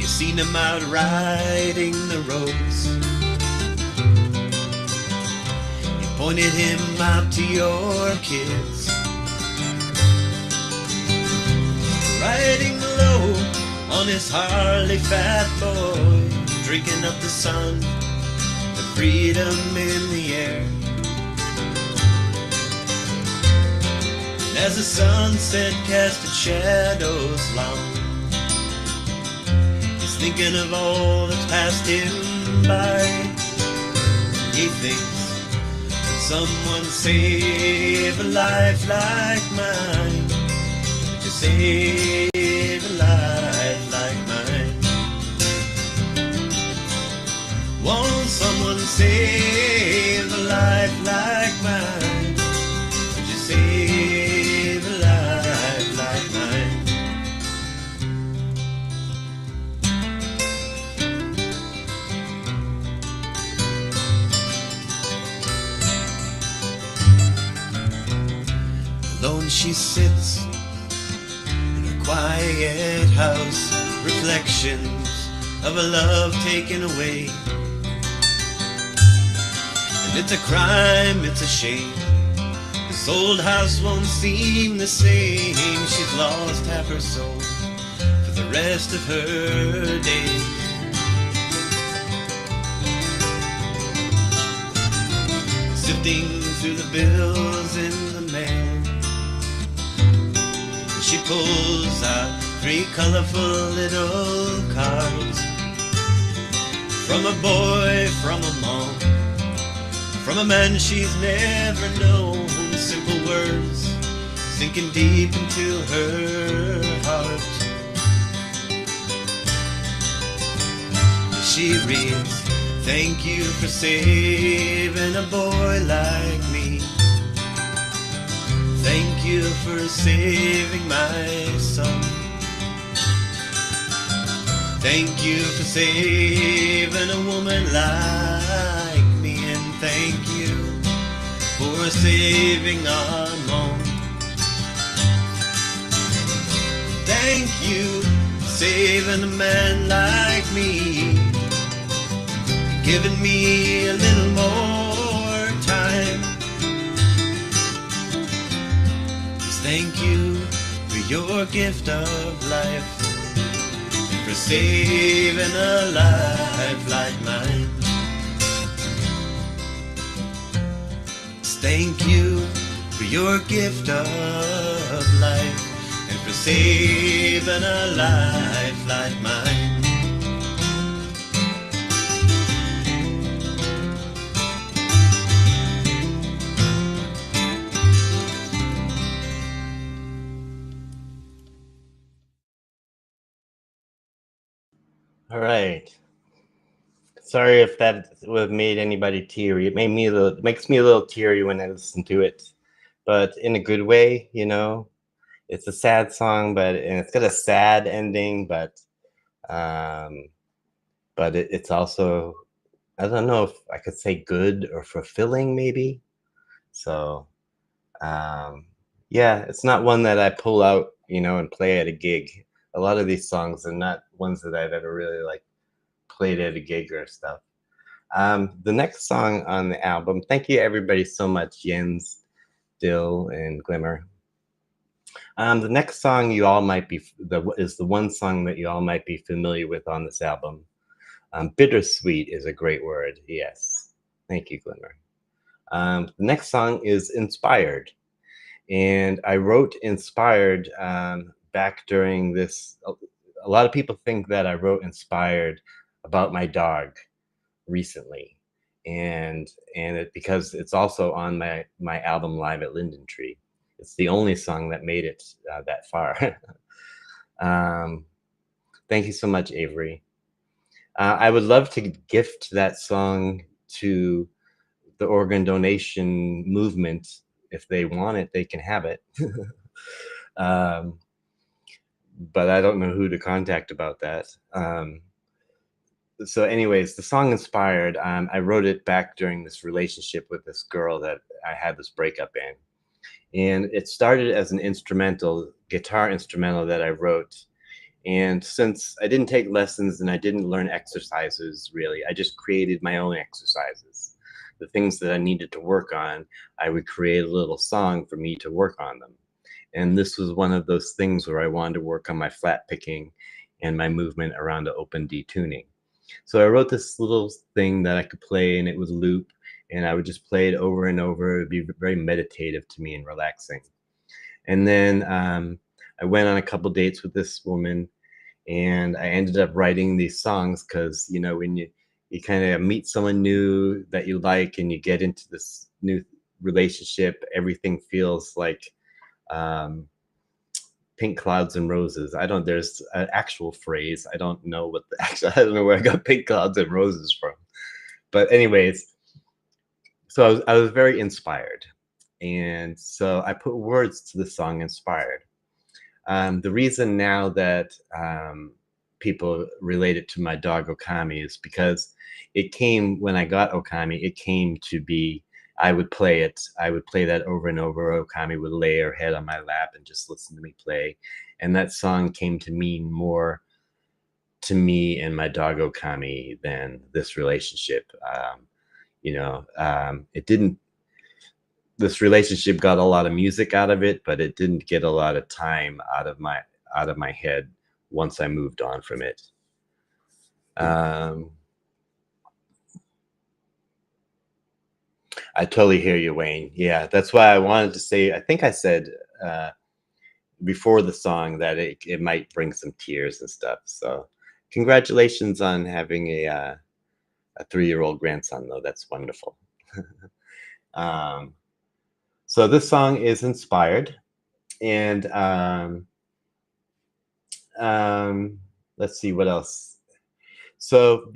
Seen him out riding the roads. You pointed him out to your kids. Riding low on his Harley, fat boy, drinking up the sun, the freedom in the air. And as the sunset casted shadows long, thinking of all that's passed him by. He thinks, could someone save a life like mine? Would you save a life like mine? Won't someone save a life like mine? Would you save a life like mine? Alone she sits in her quiet house, reflections of a love taken away. And it's a crime, it's a shame, this old house won't seem the same. She's lost half her soul for the rest of her days. Sifting through the bills in the mail, she pulls out 3 colorful little cards from a boy, from a mom, from a man she's never known. Simple words sinking deep into her heart. She reads, thank you for saving a boy like me. Thank you for saving my son. Thank you for saving a woman like me. And thank you for saving our moment. Thank you for saving a man like me, giving me a little more time. Thank you for your gift of life, and for saving a life like mine. Thank you for your gift of life, and for saving a life like mine. All right. Sorry if that would have made anybody teary. It makes me a little teary when I listen to it, but in a good way, you know. It's a sad song, and it's got a sad ending, but it's also, I don't know if I could say good or fulfilling, maybe. So, yeah, it's not one that I pull out, you know, and play at a gig. A lot of these songs are not ones that I've ever really like played at a gig or stuff. The next song on the album, thank you everybody so much, Jens, Dill, and Glimmer. The next song you all might be is the one song that you all might be familiar with on this album. Bittersweet is a great word. Yes, thank you, Glimmer. The next song is Inspired, and I wrote Inspired back during this. A lot of people think that I wrote Inspired about my dog recently, and because it's also on my album Live at Linden Tree. It's the only song that made it that far. Thank you so much, Avery. I would love to gift that song to the organ donation movement. If they want it, they can have it. But I don't know who to contact about that. So anyways, the song Inspired, I wrote it back during this relationship with this girl that I had this breakup in. And it started as an guitar instrumental that I wrote. And since I didn't take lessons and I didn't learn exercises really, I just created my own exercises. The things that I needed to work on, I would create a little song for me to work on them. And this was one of those things where I wanted to work on my flat picking and my movement around the open D tuning. So I wrote this little thing that I could play, and it would loop, and I would just play it over and over. It would be very meditative to me and relaxing. And then I went on a couple dates with this woman, and I ended up writing these songs because, you know, when you kind of meet someone new that you like and you get into this new relationship, everything feels like pink clouds and roses. There's an actual phrase. I don't know I don't know where I got pink clouds and roses from. But anyways, so I was very inspired. And so I put words to the song Inspired. The reason now that people relate it to my dog Okami is because it came, when I got Okami, it came to be, I would play it. I would play that over and over. Okami would lay her head on my lap and just listen to me play. And that song came to mean more to me and my dog Okami than this relationship. This relationship got a lot of music out of it, but it didn't get a lot of time out of my head once I moved on from it. I totally hear you, Wayne. Yeah, that's why I wanted to say, I think I said before the song that it might bring some tears and stuff. So congratulations on having a 3-year-old grandson, though. That's wonderful. So this song is Inspired. And let's see what else. So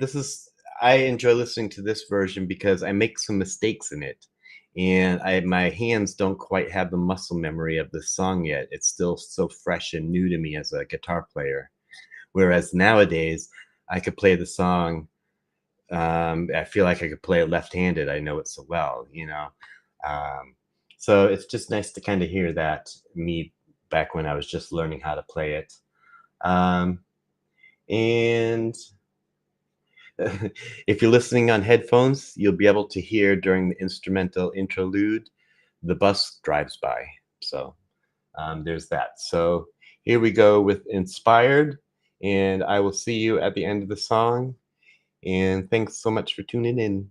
I enjoy listening to this version because I make some mistakes in it, and my hands don't quite have the muscle memory of the song yet. It's still so fresh and new to me as a guitar player. Whereas nowadays, I could play the song. I feel like I could play it left-handed. I know it so well, you know. So it's just nice to kind of hear that me back when I was just learning how to play it. And if you're listening on headphones, you'll be able to hear during the instrumental interlude, the bus drives by. So there's that. So here we go with Inspired, and I will see you at the end of the song. And thanks so much for tuning in.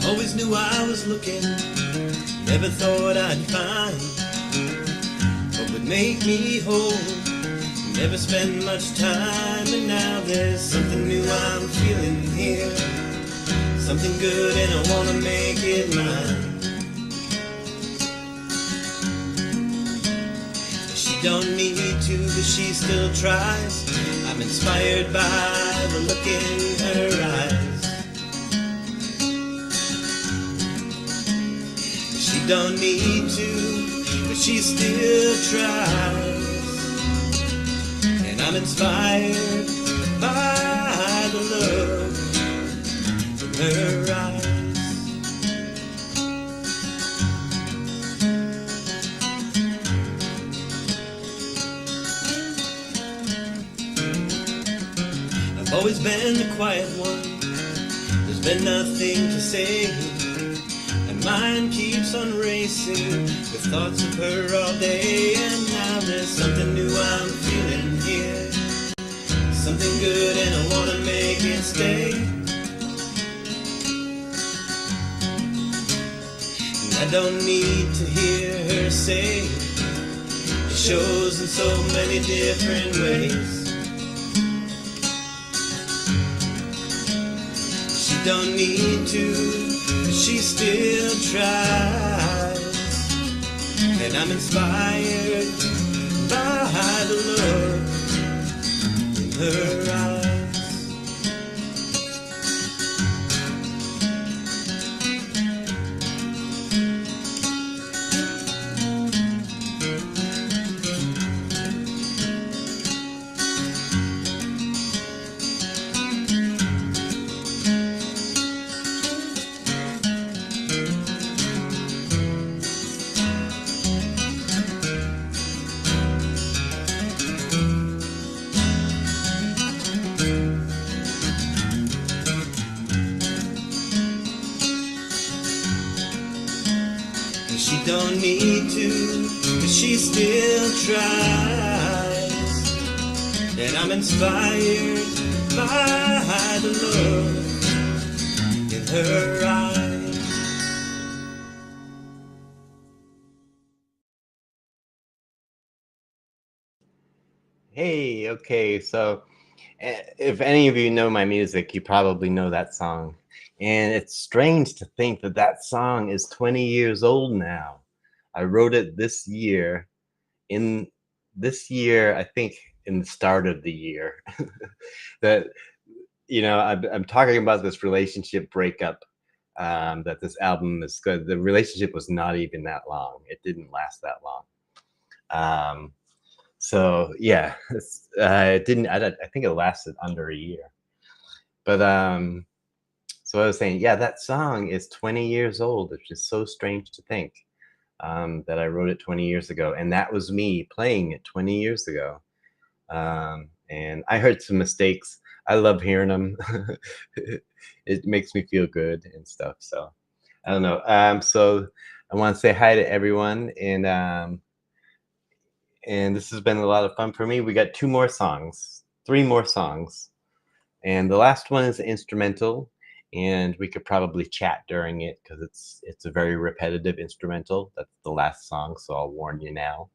Always knew I was looking, never thought I'd find what would make me whole. Never spend much time, and now there's something new I'm feeling here. Something good, and I wanna make it mine. She don't need to, but she still tries. I'm inspired by the look in her eyes. She don't need to, but she still tries. And I'm inspired by the look in her eyes. I've always been the quiet one. There's been nothing to say. Mind keeps on racing with thoughts of her all day. And now there's something new I'm feeling here. Something good, and I wanna make it stay. And I don't need to hear her say it shows in so many different ways. She don't need to, she still tries. And I'm inspired by the look in her eyes. She don't need to, but she still tries. And I'm inspired by the look in her eyes. Hey, okay, so if any of you know my music, you probably know that song. And it's strange to think that that song is 20 years old now. I wrote it this year, I think in the start of the year. That, I'm talking about this relationship breakup, that this album is good. The relationship was not even that long. It didn't last that long. So yeah, it didn't. I think it lasted under a year. But so I was saying, yeah, that song is 20 years old, which is so strange to think, that I wrote it 20 years ago, and that was me playing it 20 years ago. And I heard some mistakes. I love hearing them. It makes me feel good and stuff. So I don't know. So I want to say hi to everyone, and this has been a lot of fun for me. We got 3 more songs, and the last one is instrumental, and we could probably chat during it because it's a very repetitive instrumental. That's the last song, so I'll warn you now.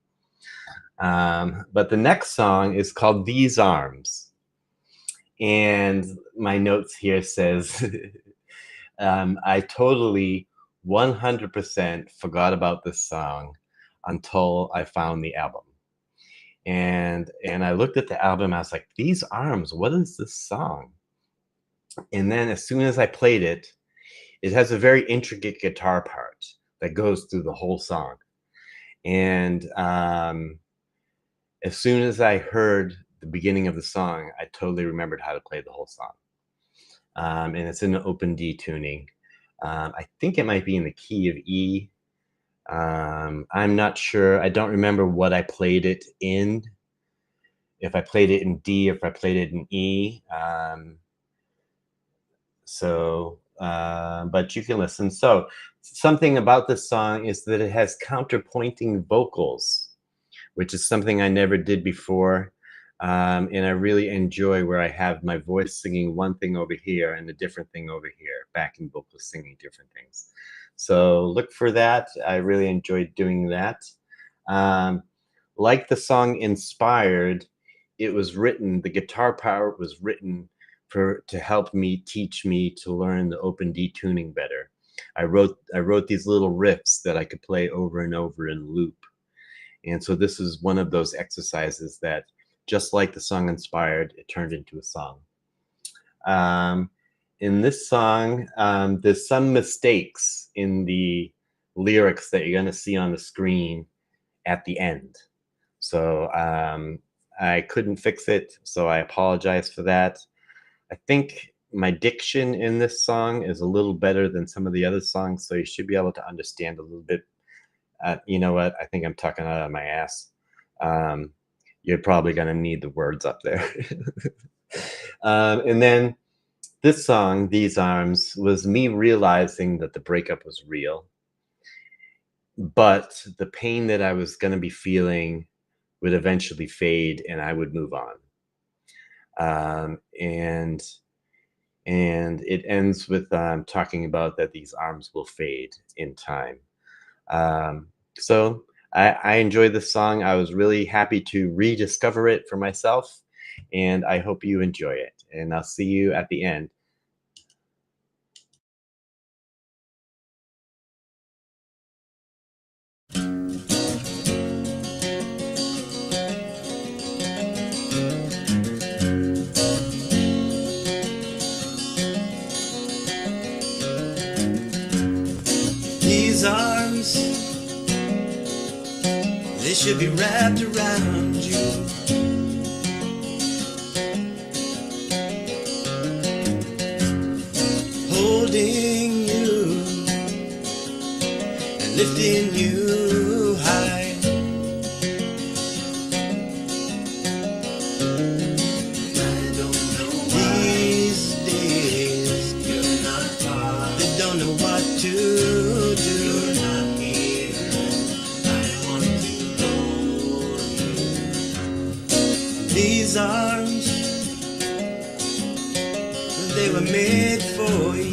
But the next song is called These Arms. And my notes here says, I totally 100% forgot about this song until I found the album. And I looked at the album, I was like, These Arms, what is this song? And then as soon as I played it, it has a very intricate guitar part that goes through the whole song. And as soon as I heard the beginning of the song, I totally remembered how to play the whole song. And it's in an open D tuning. I think it might be in the key of E. I'm not sure. I don't remember what I played it in. If I played it in D, if I played it in E. But you can listen. So something about this song is that it has counterpointing vocals, which is something I never did before. And I really enjoy where I have my voice singing one thing over here and a different thing over here, backing vocals singing different things. So look for that. I really enjoyed doing that. Like the song Inspired, it was written, the guitar part was written to help me, teach me to learn the open D tuning better. I wrote these little riffs that I could play over and over in loop. And so this is one of those exercises that, just like the song Inspired, it turned into a song. In this song, there's some mistakes in the lyrics that you're going to see on the screen at the end. So I couldn't fix it, so I apologize for that. I think my diction in this song is a little better than some of the other songs, so you should be able to understand a little bit. You know what? I think I'm talking out of my ass. You're probably going to need the words up there. And then this song, These Arms, was me realizing that the breakup was real, but the pain that I was going to be feeling would eventually fade and I would move on. And it ends with talking about that these arms will fade in time. So I enjoyed this song. I was really happy to rediscover it for myself, and I hope you enjoy it. And I'll see you at the end. These arms, they should be wrapped around you. Holding you and lifting you high. I don't know why these days you're not far. They don't know what to do. You're not here. I want to hold you. These arms, they were made for you.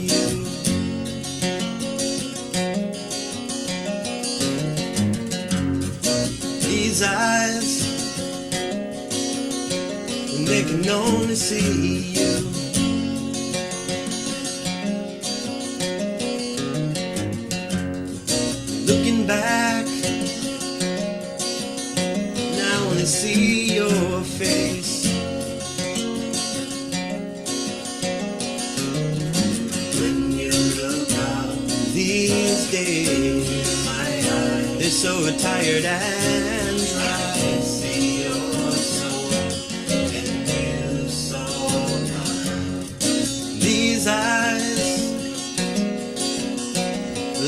These eyes, they can only see you. Looking back, now I only see your face. When you look out these days, my eyes, they're so tired and dry. I see your soul and you so blind. These eyes,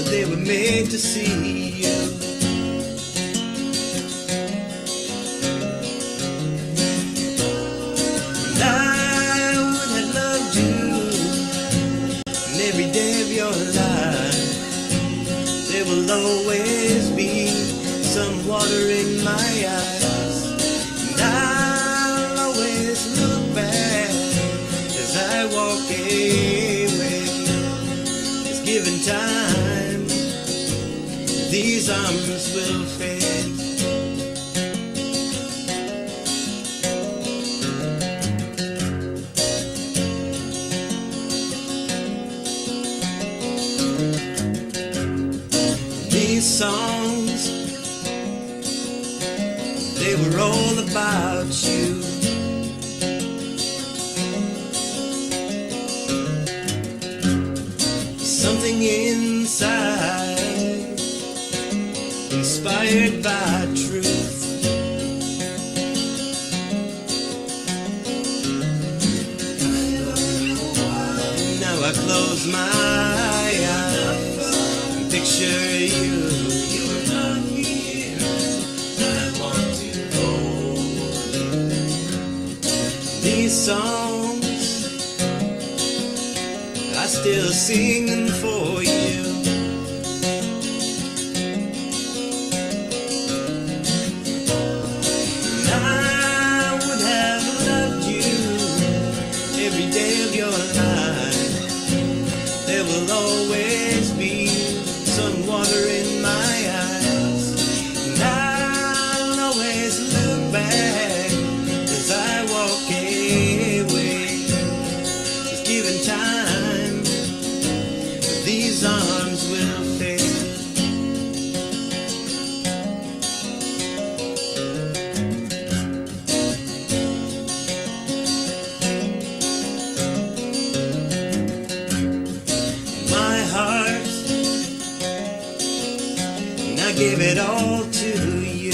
they were made to see you. And I would have loved you in every day of your life. There will always be some water in my eyes, and I'll always look back as I walk away. given time, these arms will fade. These songs, they were all about you. Something inside, inspired by truth. Now I close my eyes and picture you. You're not here, I want to hold you. These songs, I still sing them for you. And I would have loved you every day of your life. There will always be some water in my eyes. And I'll always look back as I walk away. Just given time, these arms will fade. My heart, and I give it all to you.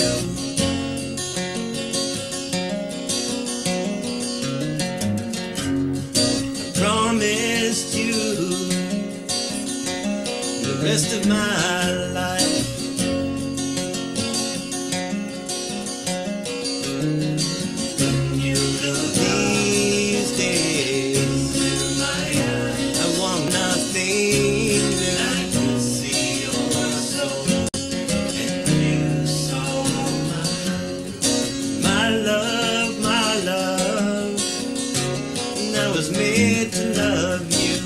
I promised you the rest of my life. These days, I want nothing new. I can see your soul, and you saw mine. My love, and I was made to love you.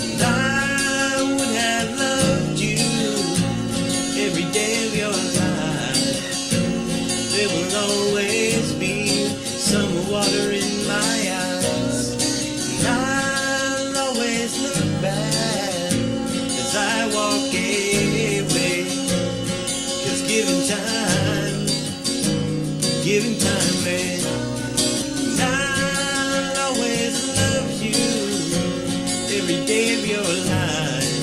And I would have loved you every day of your life. There will always be some water in my eyes. And I'll always look back as I walk away. 'Cause given time, man, and I'll always love you every day of your life.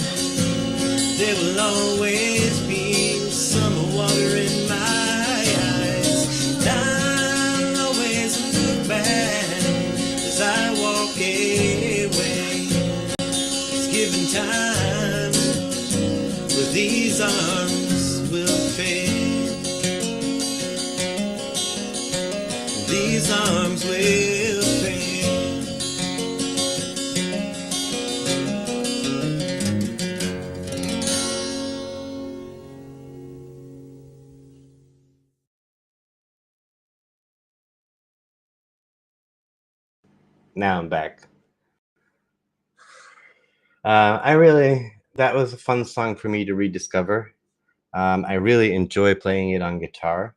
There will always be some water in my eyes. And I'll always look back as I walk away. It's given time, with these arms will fade. These arms will fade. Now I'm back. That was a fun song for me to rediscover. I really enjoy playing it on guitar.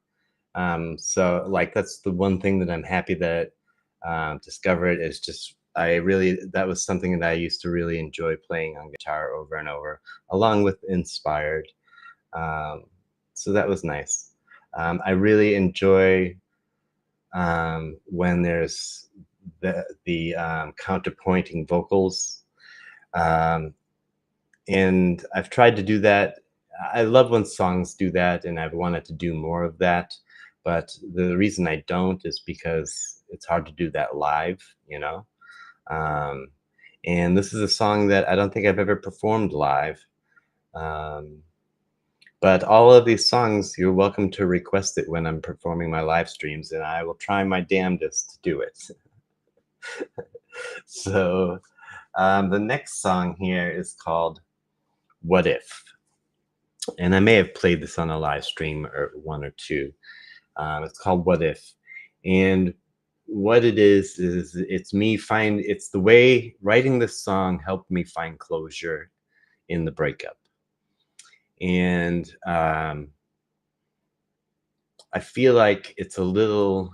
So like that's the one thing that I'm happy that discovered is just that was something that I used to really enjoy playing on guitar over and over, along with Inspired. So that was nice. I really enjoy when there's the counterpointing vocals. And I've tried to do that. I love when songs do that, and I've wanted to do more of that. But the reason I don't is because it's hard to do that live, you know? And this is a song that I don't think I've ever performed live. But all of these songs, you're welcome to request it when I'm performing my live streams, and I will try my damnedest to do it. So the next song here is called What If? And I may have played this on a live stream or one or two. It's called What If? And what it is it's me it's the way writing this song helped me find closure in the breakup. And I feel like it's a little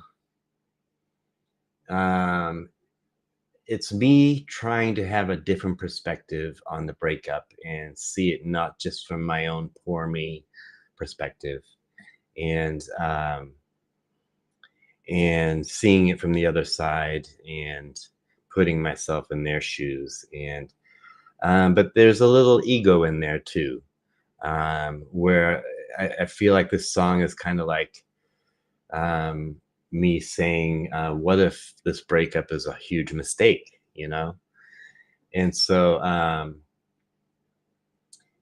it's me trying to have a different perspective on the breakup and see it not just from my own poor me perspective, and seeing it from the other side and putting myself in their shoes. And but there's a little ego in there too, where I feel like this song is kind of like me saying, what if this breakup is a huge mistake, you know? And so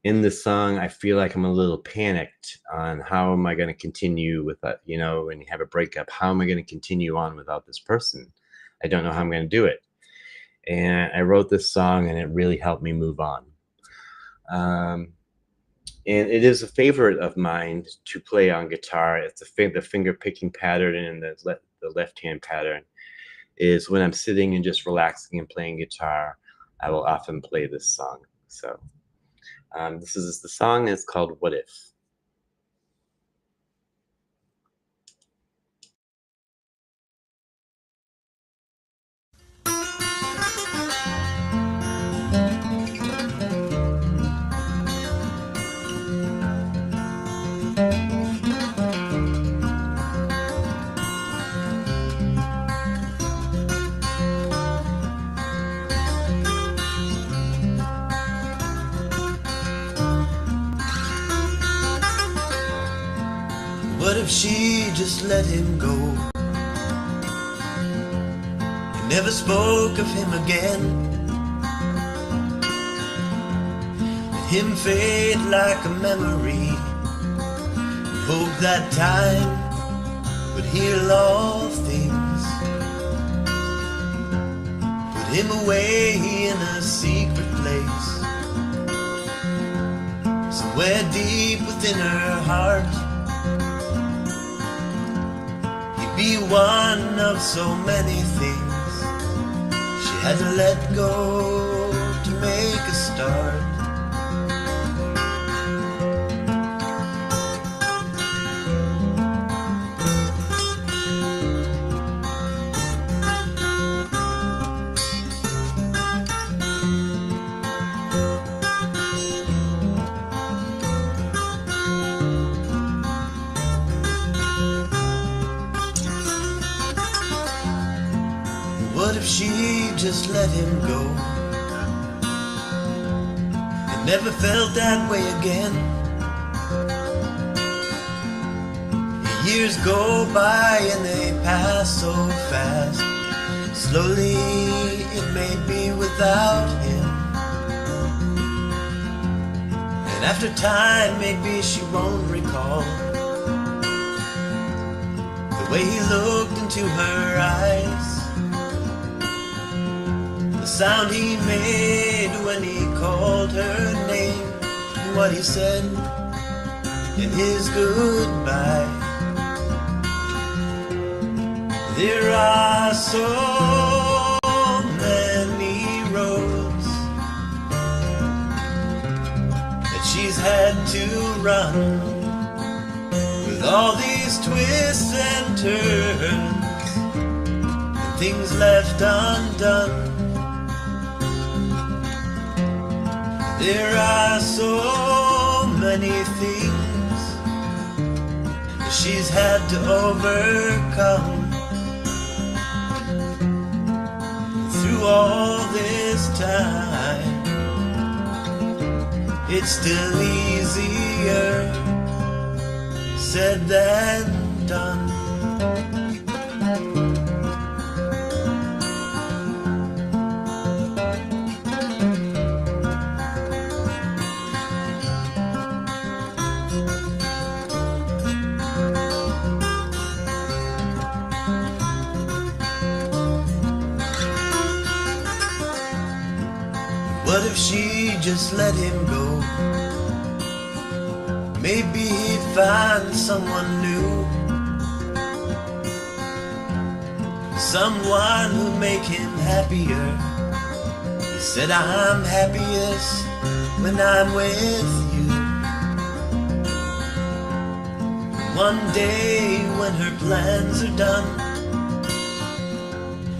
in this song, I feel like I'm a little panicked on how am I going to continue with that, you know, when you have a breakup, how am I going to continue on without this person? I don't know how I'm going to do it. And I wrote this song and it really helped me move on. And it is a favorite of mine to play on guitar. It's the finger picking pattern, and the left hand pattern is when I'm sitting and just relaxing and playing guitar, I will often play this song. So this is the song. It's called What If. What if she just let him go? And never spoke of him again. Let him fade like a memory, and hope that time would heal all things. Put him away in a secret place, somewhere deep within her heart. Be one of so many things she had to let go to make a start. What if she just let him go and never felt that way again? Years go by and they pass so fast. Slowly it may be without him, and after time maybe she won't recall the way he looked into her eyes, the sound he made when he called her name, and what he said in his goodbye. There are so many roads that she's had to run, with all these twists and turns and things left undone. There are so many things that she's had to overcome. Through all this time, it's still easier said than done. What if she just let him go? Maybe he'd find someone new. someone who'll make him happier. He said, I'm happiest when I'm with you. One day when her plans are done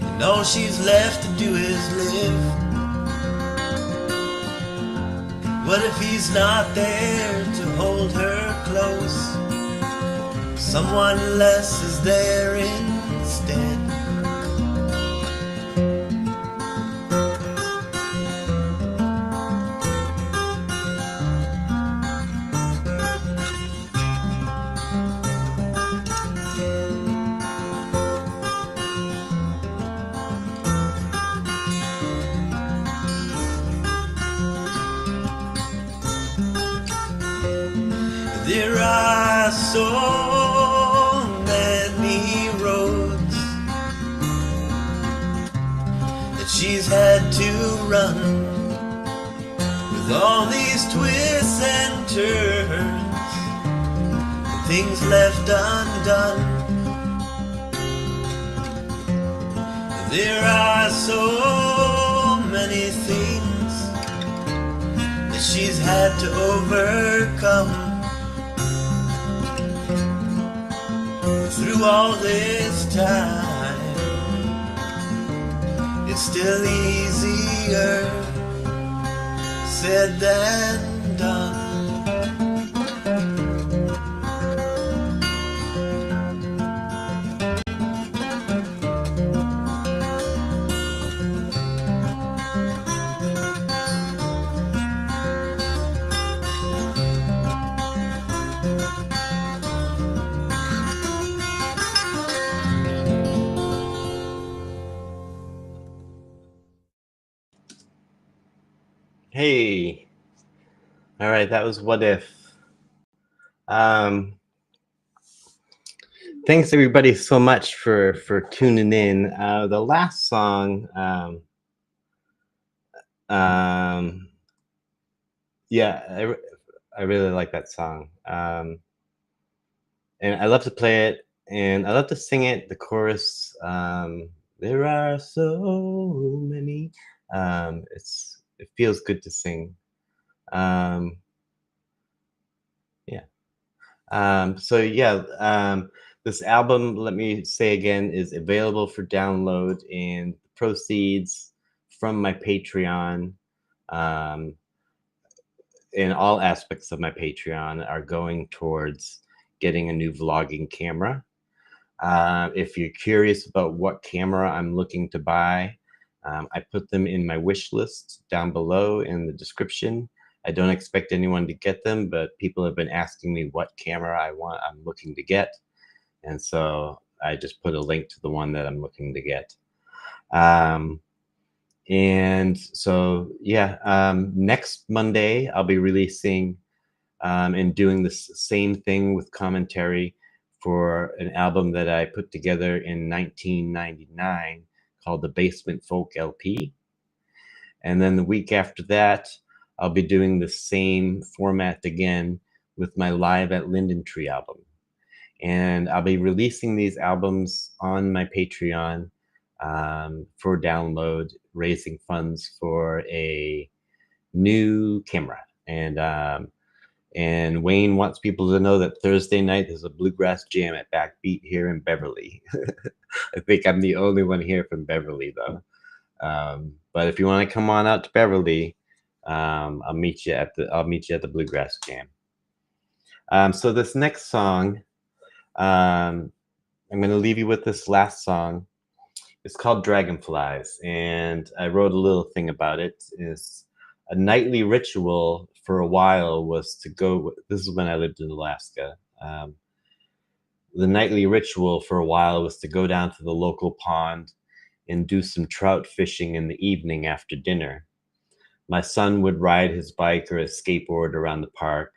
and all she's left to do is live, what if he's not there to hold her close? Someone less is there instead. There are so many roads that she's had to run, with all these twists and turns and things left undone. There are so many things that she's had to overcome. Through all this time, it's still easier said than done. Hey, all right, that was What If. Thanks everybody so much for tuning in. The last song, yeah, I really like that song, and I love to play it, and I love to sing it. The chorus, there are so many. It feels good to sing. This album, let me say again, is available for download, and the proceeds from my Patreon, in all aspects of my Patreon, are going towards getting a new vlogging camera. If you're curious about what camera I'm looking to buy, I put them in my wish list down below in the description. I don't expect anyone to get them, but people have been asking me what camera I'm looking to get. And so I just put a link to the one that I'm looking to get. Next Monday, I'll be releasing and doing this same thing with commentary for an album that I put together in 1999 called the Basement Folk LP. And then the week after that, I'll be doing the same format again with my Live at Linden Tree album. And I'll be releasing these albums on my Patreon for download, raising funds for a new camera. And Wayne wants people to know that Thursday night there's a bluegrass jam at Backbeat here in Beverly. I think I'm the only one here from Beverly, though. But if you want to come on out to Beverly, I'll meet you at the bluegrass jam. So this next song, I'm going to leave you with this last song. It's called Dragonflies, and I wrote a little thing about it. It's a nightly ritual for a while was to go. This is when I lived in Alaska. The nightly ritual for a while was to go down to the local pond and do some trout fishing in the evening after dinner. My son would ride his bike or his skateboard around the park.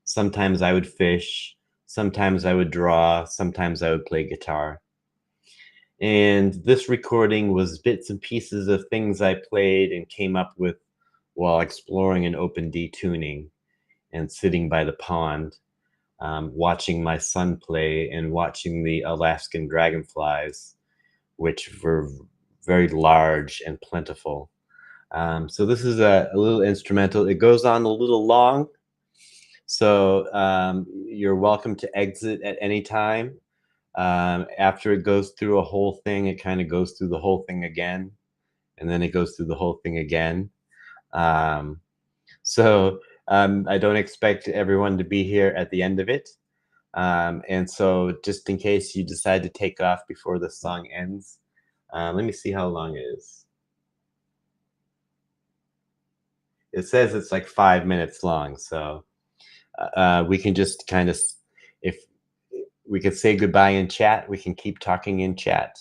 Sometimes I would fish, sometimes I would draw, sometimes I would play guitar. And this recording was bits and pieces of things I played and came up with while exploring an open D tuning and sitting by the pond, watching my son play and watching the Alaskan dragonflies which were very large and plentiful. So this is a little instrumental. It goes on a little long, so you're welcome to exit at any time. After it goes through a whole thing, it kind of goes through the whole thing again, and then it goes through the whole thing again. So I don't expect everyone to be here at the end of it. And so just in case you decide to take off before the song ends, let me see how long it is. It says it's like 5 minutes long, so we can just kind of, if we could say goodbye in chat, we can keep talking in chat.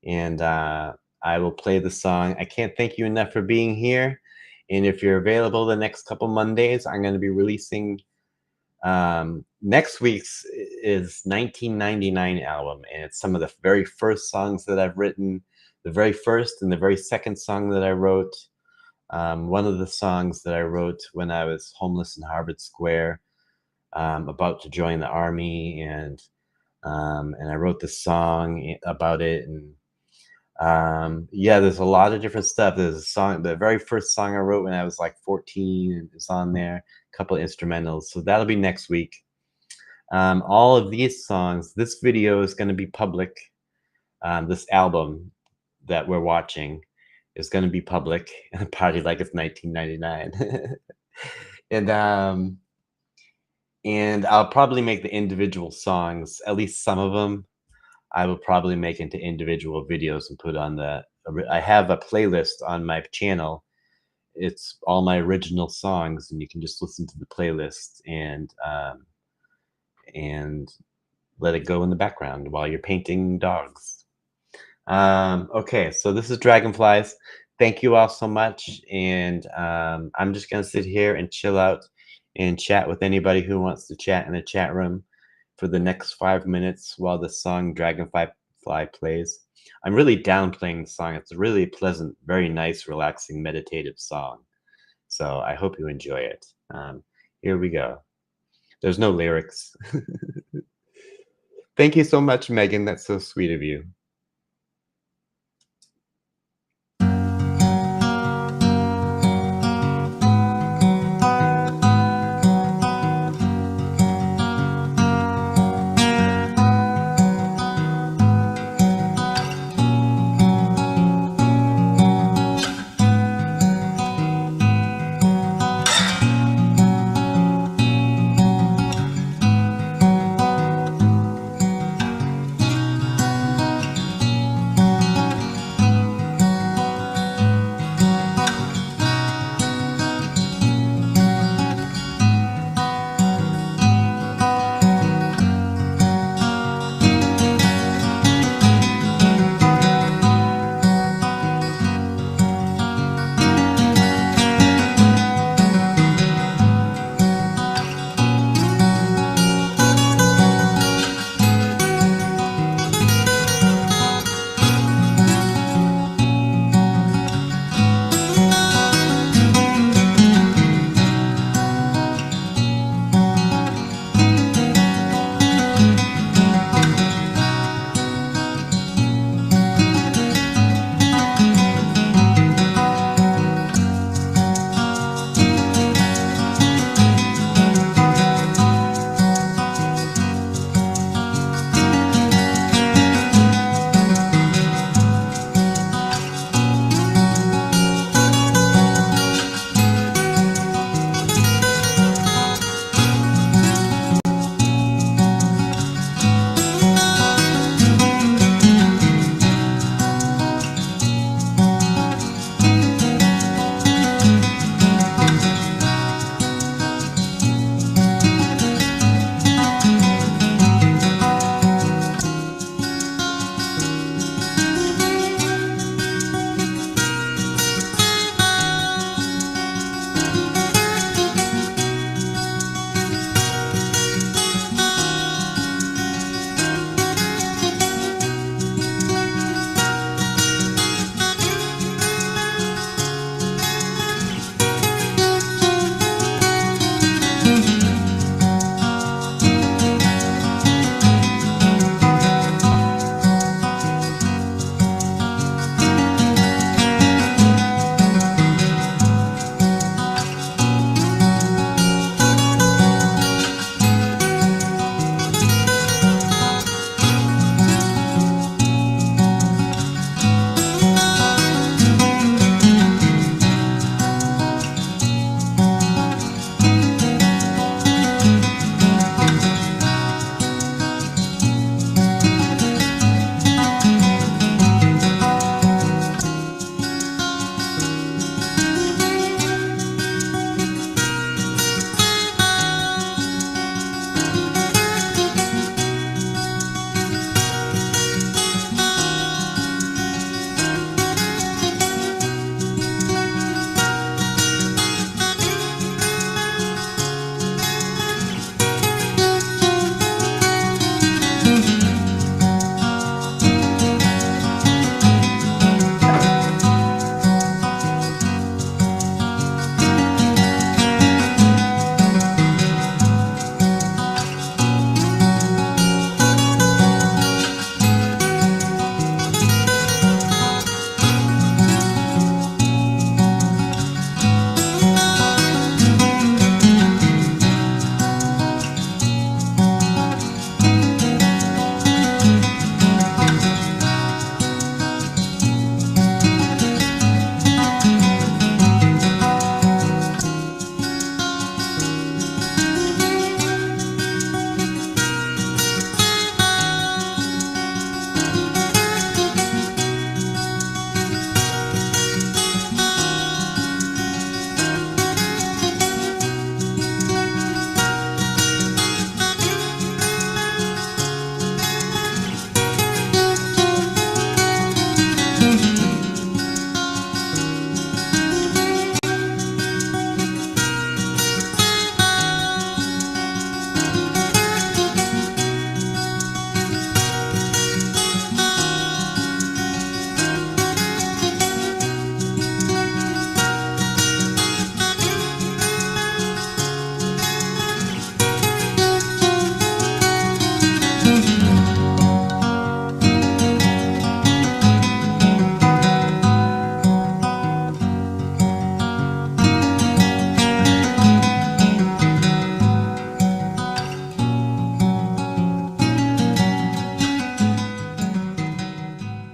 And I will play the song. I can't thank you enough for being here. And if you're available the next couple Mondays, I'm going to be releasing next week's is 1999 album, and it's some of the very first songs that I've written, the very first and the very second song that I wrote. One of the songs that I wrote when I was homeless in Harvard Square, about to join the army, and I wrote this song about it. And yeah, there's a lot of different stuff. There's a song, the very first song I wrote when I was like 14, and it's on there. A couple of instrumentals, so that'll be next week. All of these songs, this video is going to be public. This album that we're watching is going to be public. Party like it's 1999. And I'll probably make the individual songs, at least some of them, I will probably make into individual videos and put on the. I have a playlist on my channel. It's all my original songs, and you can just listen to the playlist and let it go in the background while you're painting dogs. Okay, so this is Dragonflies. Thank you all so much, and I'm just gonna sit here and chill out and chat with anybody who wants to chat in the chat room for the next 5 minutes while the song Dragonfly plays. I'm really downplaying the song. It's a really pleasant, very nice, relaxing, meditative song. So I hope you enjoy it. Here we go. There's no lyrics. Thank you so much, Megan. That's so sweet of you.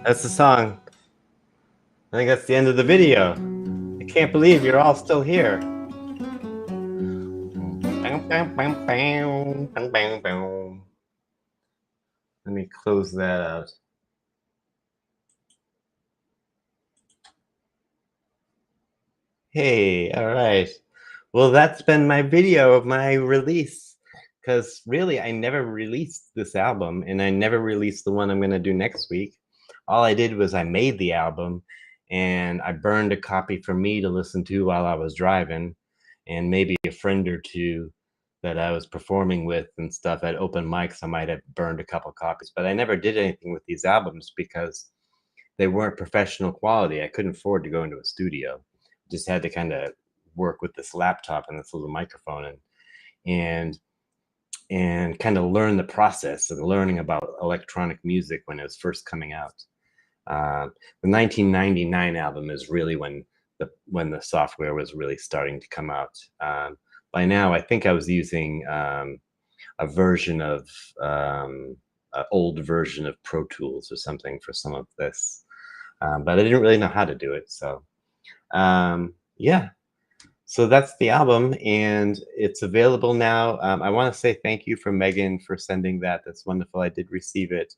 That's the song. I think that's the end of the video. I can't believe you're all still here. Let me close that out. Hey, all right. Well, that's been my video of my release. Because really, I never released this album, and I never released the one I'm going to do next week. All I did was I made the album, and I burned a copy for me to listen to while I was driving, and maybe a friend or two that I was performing with and stuff at open mics. I might have burned a couple copies, but I never did anything with these albums because they weren't professional quality. I couldn't afford to go into a studio. Just had to kind of work with this laptop and this little microphone and kind of learn the process of learning about electronic music when it was first coming out. The 1999 album is really when the software was really starting to come out. By now, I think I was using a version of an old version of Pro Tools or something for some of this, but I didn't really know how to do it. So yeah. So that's the album, and it's available now. I want to say thank you for Megan for sending that. That's wonderful. I did receive it,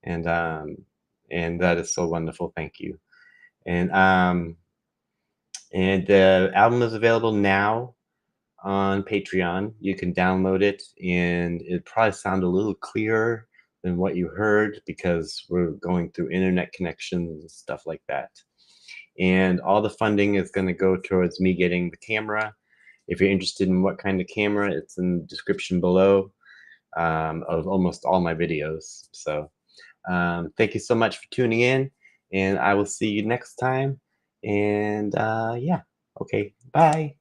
and that is so wonderful. Thank you. And the album is available now on Patreon. You can download it, and it probably sound a little clearer than what you heard because we're going through internet connections and stuff like that. And all the funding is going to go towards me getting the camera. If you're interested in what kind of camera, it's in the description below of almost all my videos. So thank you so much for tuning in, and I will see you next time. And yeah, okay, bye.